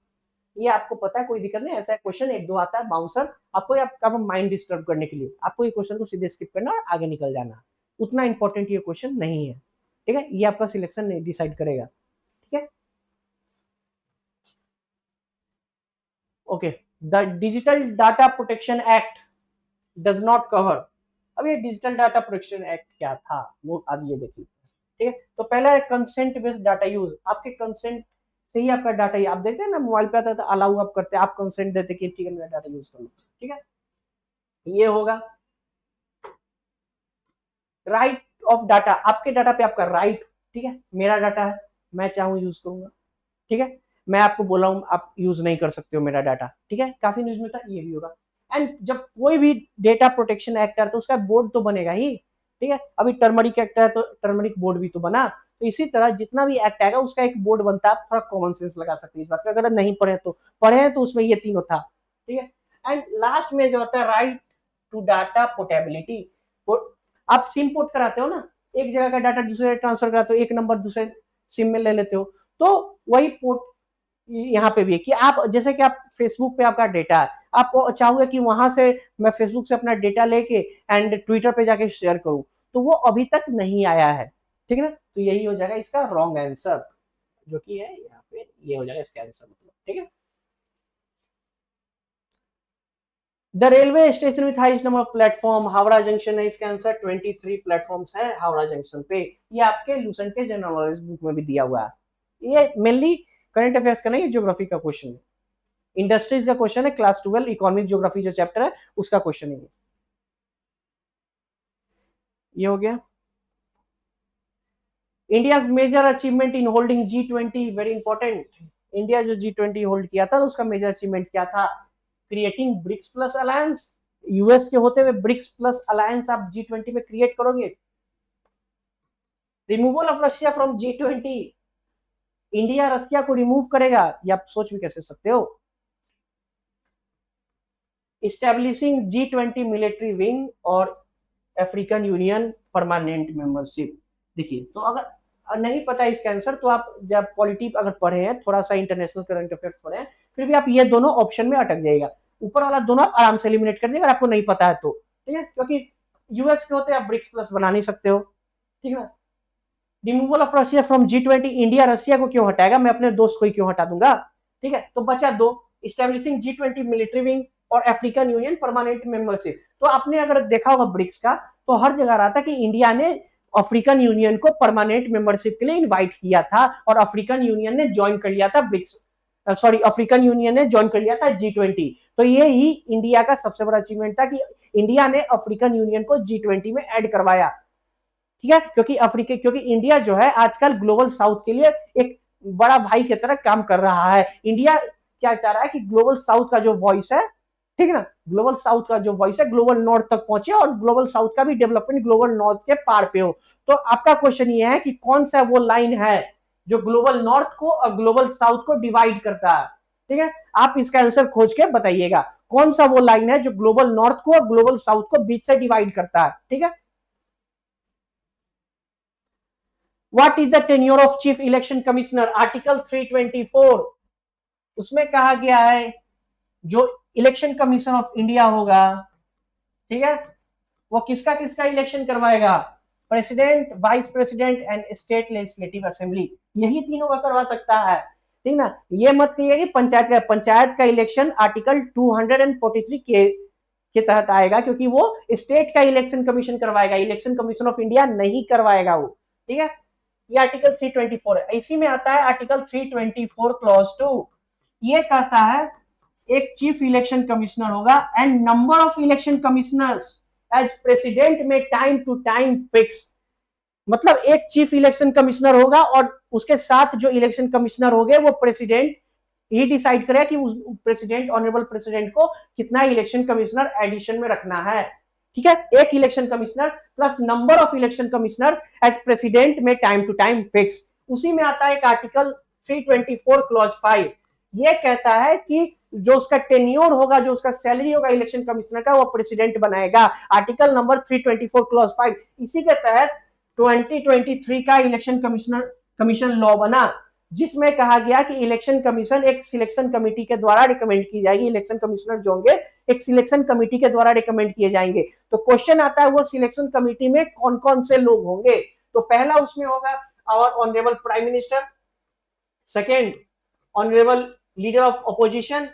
ये आपको पता है, कोई दिक्कत नहीं। ऐसा क्वेश्चन 1-2 आता है बाउंसर, आपको आपका माइंड डिस्टर्ब करने के लिए, आपको ये क्वेश्चन को सीधे स्किप करना और आगे निकल जाना। उतना इंपॉर्टेंट ये क्वेश्चन नहीं है। ठीक है, ये आपका सिलेक्शन डिसाइड करेगा। ठीक है, okay. The digital data protection act does not cover. अब ये डिजिटल डाटा प्रोटेक्शन एक्ट क्या था वो अब ये देखिए। ठीक है, तो पहला है कंसेंट बेस्ड डाटा यूज। आपके कंसेंट से ही आपका डाटा, आप देखते हैं ना मोबाइल पे आता है तो अलाउ आप करते हैं, आप कंसेंट देते कि ठीक है मेरा डाटा यूज कर लो। ठीक है, ये होगा राइट ऑफ डाटा, आपके डाटा पे आपका राइट। ठीक है, मेरा डाटा है, मैं चाहूँ यूज करूंगा। ठीक है, मैं आपको बोला हूं आप यूज नहीं कर सकते हो मेरा डाटा। ठीक है, काफी न्यूज में था, ये भी होगा। एंड जब कोई भी डेटा प्रोटेक्शन एक्ट है तो उसका बोर्ड तो बनेगा ही। ठीक है, अभी टर्मरिक एक्ट है तो टर्मरिक बोर्ड भी तो बना। तो इसी तरह जितना भी एक्ट आएगा उसका एक बोर्ड बनता है। आप थोड़ा कॉमन सेंस लगा सकते हैं इस बात का, अगर नहीं पढ़े तो, पढ़े हैं तो उसमें ये तीनों था। ठीक है, एंड लास्ट में जो होता है राइट टू डाटा पोर्टेबिलिटी। आप सिम पोर्ट कराते हो ना, एक जगह का डाटा दूसरे ट्रांसफर कराते हो, एक नंबर दूसरे सिम में ले लेते हो, तो वही पोर्ट यहाँ पे भी है कि आप जैसे कि आप फेसबुक पे आपका डेटा है, आप चाहोगे कि वहां से मैं फेसबुक से अपना डेटा लेके एंड ट्विटर पे जाके शेयर करूं, तो वो अभी तक नहीं आया है, ठीक है ना। तो यही हो जाएगा इसका रॉन्ग आंसर, जो कि है यहाँ पे, ये हो जाएगा इसका आंसर, मतलब ठीक है। The railway station with highest number of platform Howrah junction है इसका आंसर। 23 प्लेटफॉर्म्स है हावड़ा जंक्शन पे। ये आपके लूसेंट के जनरल नॉलेज बुक में भी दिया हुआ है। ये मेनली करंट अफेयर्स का नहीं, ज्योग्राफी का क्वेश्चन है, इंडस्ट्रीज का क्वेश्चन है, क्लास 12 इकोनॉमिक ज्योग्राफी जो चैप्टर है उसका क्वेश्चन है ये हो गया। India major achievement in holding G20, very important. India जो G20 होल्ड किया था तो उसका मेजर अचीवमेंट क्या था? Creating BRICS plus alliance. US के होते हुए ब्रिक्स प्लस अलायंस आप G20 में क्रिएट करोगे। Removal of Russia from G20, India Russia को रिमूव करेगा, ये आप सोच भी कैसे सकते हो। इस्टेब्लिशिंग G20 मिलिट्री विंग और अफ्रीकन यूनियन परमानेंट मेंबरशिप। देखिए, तो अगर नहीं पता है इसका आंसर तो आप जब पॉलिटी अगर पढ़े हैं, थोड़ा सा इंटरनेशनल करंट अफेयर्स पढ़े हैं, फिर भी आप ये दोनों ऑप्शन में अटक जाएगा। ऊपर वाला दोनों आप आराम से एलिमिनेट कर देगा, अगर आपको नहीं पता है तो, ठीक है, क्योंकि यूएस के होते आप ब्रिक्स प्लस बना नहीं सकते हो, ठीक है ना। Removal of Russia from G20, India Russia को क्यों हटाएगा, मैं अपने दोस्त को ही क्यों हटा दूंगा, ठीक है। तो बचा दो, इस्टेब्लिशिंग G20 मिलिट्री विंग और अफ्रीकन यूनियन परमानेंट मेंबरशिप। तो आपने अगर देखा होगा ब्रिक्स का, तो हर जगह रहा था कि इंडिया ने अफ्रीकन यूनियन को परमानेंट मेंबरशिप के लिए इनवाइट किया था और अफ्रीकन यूनियन ने ज्वाइन कर लिया था ब्रिक्स, सॉरी अफ्रीकन यूनियन ने ज्वाइन कर लिया था G20। तो ये ही इंडिया का सबसे बड़ा अचीवमेंट था कि इंडिया ने अफ्रीकन यूनियन को G20 में ऐड करवाया, ठीक है। क्योंकि इंडिया जो है आजकल ग्लोबल साउथ के लिए एक बड़ा भाई की तरह काम कर रहा है। इंडिया क्या चाह रहा है कि ग्लोबल साउथ का जो वॉइस है, ठीक है ना, ग्लोबल साउथ का जो वॉइस है ग्लोबल नॉर्थ तक पहुंचे और ग्लोबल साउथ का भी डेवलपमेंट ग्लोबल नॉर्थ के पार पे हो। तो आपका क्वेश्चन ये है कि कौन सा वो लाइन है जो ग्लोबल नॉर्थ को और ग्लोबल साउथ को डिवाइड करता है, ठीक है। आप इसका आंसर खोज के बताइएगा, कौन सा वो लाइन है जो ग्लोबल नॉर्थ को और ग्लोबल साउथ को बीच से डिवाइड करता है, ठीक है। What is the tenure of chief election commissioner, article 324, उसमें कहा गया है जो इलेक्शन कमीशन ऑफ इंडिया होगा, ठीक है, वो किसका किसका इलेक्शन करवाएगा? President, vice president and state legislative assembly, यही तीनों का करवा सकता है, ठीक ना। ये मत कहिए कि पंचायत का इलेक्शन आर्टिकल 243 के तहत आएगा, क्योंकि वो स्टेट का इलेक्शन कमीशन करवाएगा, इलेक्शन कमीशन ऑफ इंडिया नहीं करवाएगा वो, ठीक है। ये आर्टिकल 324 है। इसी में आता है आर्टिकल 324 क्लॉज 2, ये कहता है एक चीफ इलेक्शन कमिश्नर होगा and number of election commissioners as president may time to time fix. मतलब एक चीफ इलेक्शन कमिश्नर होगा और उसके साथ जो इलेक्शन कमिश्नर होंगे वो प्रेसिडेंट ही डिसाइड करेगा कि उस प्रेसिडेंट, ऑनरेबल प्रेसिडेंट को कितना इलेक्शन कमिश्नर एडिशन में रखना है, ठीक है। एक election commissioner plus number of election commissioner as president may time to time fix. उसी में आता है एक आर्टिकल 324 क्लॉज 5, ये कहता है कि जो उसका टेन्योर होगा, जो उसका सैलरी होगा इलेक्शन कमिश्नर का, वो प्रेसिडेंट बनाएगा। आर्टिकल नंबर 324 क्लॉज 5, इसी के तहत 2023 का इलेक्शन कमीशन लॉ बना, जिसमें कहा गया कि इलेक्शन कमीशन एक सिलेक्शन कमेटी के द्वारा रिकमेंड की जाएगी, इलेक्शन कमिश्नर जो होंगे एक सिलेक्शन कमेटी के द्वारा रिकमेंड किए जाएंगे। तो क्वेश्चन आता है वो सिलेक्शन कमेटी में कौन कौन से लोग होंगे? तो पहला उसमें होगा our honourable prime minister, second honourable leader of opposition,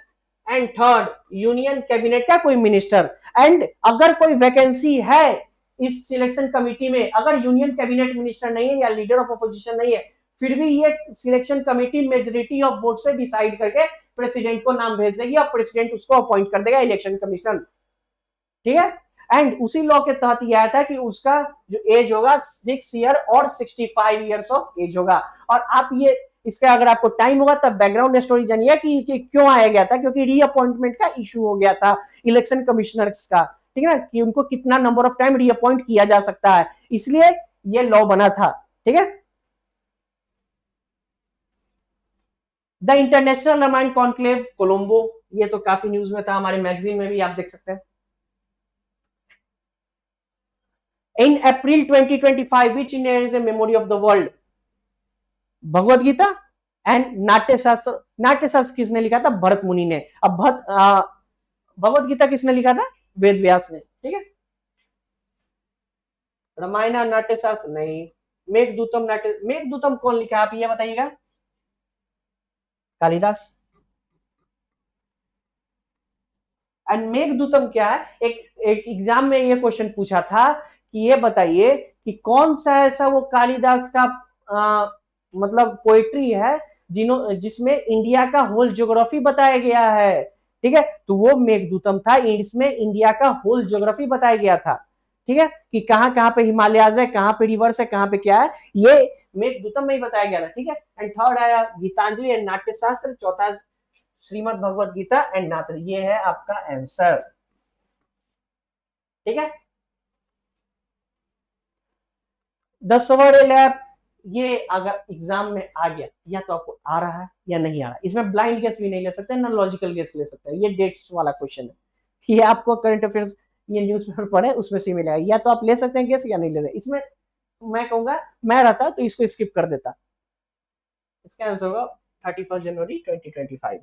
and third union cabinet का कोई मिनिस्टर। एंड अगर कोई वैकेंसी है इस सिलेक्शन कमेटी में, अगर यूनियन कैबिनेट मिनिस्टर नहीं है या लीडर ऑफ अपोजिशन नहीं है, फिर भी ये selection committee majority of vote से डिसाइड करके प्रेसिडेंट को नाम भेज देगी और प्रेसिडेंट उसको अपॉइंट कर देगा इलेक्शन कमीशन, ठीक है। एंड उसी लॉ के तहत यह आया था कि उसका जो एज होगा 6 ईयर और 65 ईयर्स ऑफ एज होगा। और आप ये इसका अगर आपको टाइम होगा तब बैकग्राउंड स्टोरी जानिए कि क्यों आया गया था, क्योंकि रीअपॉइंटमेंट का इशू हो गया था इलेक्शन कमिश्नर्स का, ठीक है ना, कि उनको कितना नंबर ऑफ टाइम रीअपॉइंट किया जा सकता है, इसलिए ये लॉ बना था, ठीक है। The international Ramayana conclave Colombo, ये तो काफी न्यूज में था, हमारे मैगजीन में भी आप देख सकते हैं। In April 2025 which is the memory of the world? Bhagavad Gita and Natyashastra. Natyashastra किसने लिखा था? भरत मुनि ने। अब भगवत गीता किसने लिखा था? वेद व्यास ने। ठीक है। रामायण नाट्यशास्त्र नहीं। मेघदूतम मेघदूतम कौन लिखा? आप ये बताइएगा। कालिदास। एंड मेघदूतम क्या है? एक एग्जाम में ये क्वेश्चन पूछा था कि ये बताइए कि कौन सा ऐसा वो कालिदास का मतलब पोएट्री है जिसमें इंडिया का होल ज्योग्राफी बताया गया है। ठीक है, तो वो मेघदूतम था। इसमें इंडिया का होल ज्योग्राफी बताया गया था। ठीक है, कि कहाँ कहाँ पे हिमालयाज है, कहाँ पे रिवर्स है, कहाँ पे क्या है, ये मेघदूतम में ही बताया गया था। ठीक है। एंड थर्ड आया गीतांजलि एंड नाट्यशास्त्र। चौथा श्रीमद भगवत गीता एंड नाट्य। ये है आपका आंसर। ठीक है। द सवर्ड लैब, ये अगर एग्जाम में आ गया, या तो आपको आ रहा है या नहीं आ रहा है। इसमें ब्लाइंड गेस भी नहीं ले सकते, ना लॉजिकल गेस ले सकते हैं। ये डेट्स वाला क्वेश्चन है। ये आपको करंट अफेयर्स ये न्यूज़पेपर पढ़े उसमें से मिलेगा। या तो आप ले सकते हैं गेस या नहीं ले सकते। इसमें मैं कहूंगा, मैं रहता तो इसको स्किप कर देता। इसका आंसर होगा 31 जनवरी 2025।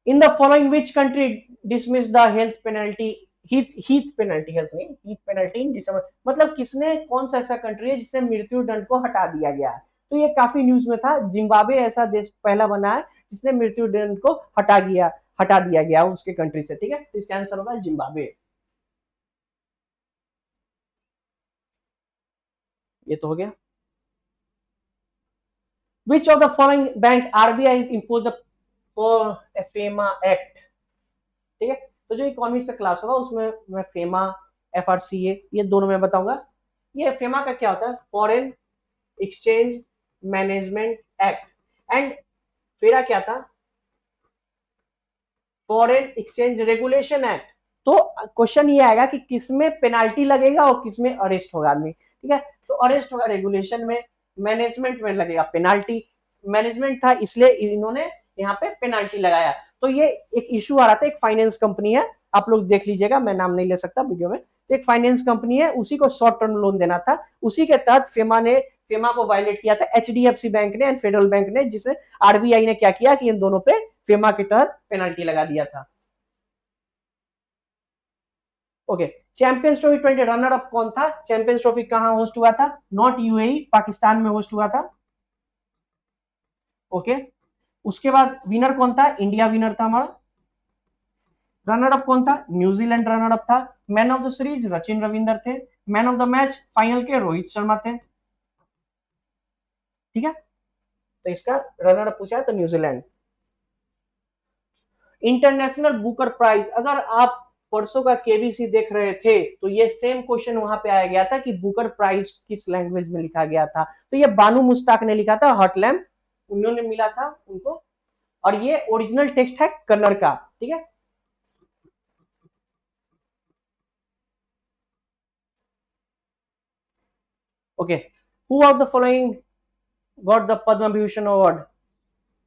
In the following which country dismiss the health penalty? Heath penalty, health नहीं, हीथ पेनल्टी इन दिसंबर। मतलब किसने, कौन सा ऐसा कंट्री है जिसने मृत्यु दंड को हटा दिया गया है? तो ये काफी न्यूज में था। जिम्बाब्वे ऐसा देश पहला बना है जिसने मृत्यु दंड को हटा दिया गया उसके कंट्री से। ठीक है, तो इसका आंसर होगा जिम्बाब्वे। ये तो हो गया। Which of the following bank RBI impose the for FEMA act? ठीक है, तो जो इकोनॉमिक्स का क्लास होगा उसमें मैं फेमा, एफआरसीए, ये दोनों में बताऊंगा। ये फेमा का क्या होता है? Foreign exchange management act. And फेरा क्या था? Foreign exchange regulation act. तो क्वेश्चन ये आएगा कि किसमें पेनाल्टी लगेगा और किसमें अरेस्ट होगा आदमी। ठीक है, तो अरेस्ट होगा रेगुलेशन में, मैनेजमेंट में लगेगा पेनाल्टी। मैनेजमेंट था इसलिए इन्होंने यहाँ पे पेनाल्टी लगाया। तो ये एक इशू आ रहा था, एक फाइनेंस कंपनी है, आप लोग देख लीजिएगा, मैं नाम नहीं ले सकता वीडियो में। तो एक फाइनेंस कंपनी है, उसी को शॉर्ट टर्म लोन देना था। उसी के तहत फेमा को वायलेट किया था एचडीएफसी बैंक ने एंड फेडरल बैंक ने, जिसे आरबीआई ने क्या किया कि इन दोनों पे फेमा के तहत पेनाल्टी लगा दिया था। Okay, champions trophy 20 runner up कौन था? चैंपियंस ट्रॉफी कहां होस्ट हुआ था? नॉट यूएई, पाकिस्तान में होस्ट हुआ था। ओके, उसके बाद विनर कौन था? इंडिया विनर था हमारा। रनर अप कौन था? न्यूजीलैंड रनर अप था। Man of the series Sachin Ravinder थे। Man of the match final के रोहित शर्मा थे। ठीक है, तो इसका रनर अप पूछा है तो न्यूजीलैंड। इंटरनेशनल बुकर प्राइज, अगर आप परसों का केबीसी देख रहे थे तो ये सेम क्वेश्चन वहां पे आया गया था कि बुकर प्राइज किस लैंग्वेज में लिखा गया था। तो ये बानू मुश्ताक ने लिखा था, हॉटलैम उन्होंने मिला था उनको। और ये ओरिजिनल टेक्स्ट है कन्नड़ का। ठीक है, okay. Who are the following got the Padma Vibhushan award?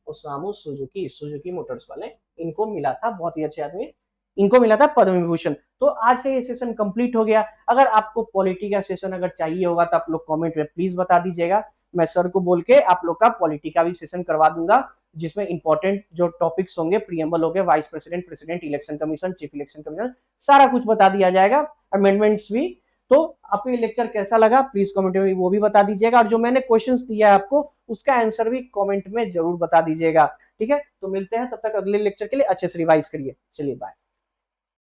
Osamu Suzuki, Suzuki Motors वाले, इनको मिला था, बहुत ही अच्छे आदमी, इनको मिला था पद्म विभूषण। तो आज का ये सेशन कंप्लीट हो गया। अगर आपको पॉलिटी का सेशन अगर चाहिए होगा तो आप लोग कमेंट में प्लीज बता दीजिएगा। मैं सर को बोल के आप लोग का पॉलिटी का भी सेशन करवा दूंगा, जिसमें इंपॉर्टेंट जो टॉपिक्स होंगे, प्रीएम्बल हो गए, vice president, president, election commission, chief election commission, सारा कुछ बता दिया जाएगा, अमेंडमेंट्स भी। तो आपको ये लेक्चर कैसा लगा प्लीज कमेंट में वो भी बता दीजिएगा। और जो मैंने क्वेश्चंस दिया है आपको उसका आंसर भी कमेंट में जरूर बता दीजिएगा। ठीक है, तो मिलते हैं तब तक अगले लेक्चर के लिए। अच्छे से रिवाइज करिए। चलिए बाय।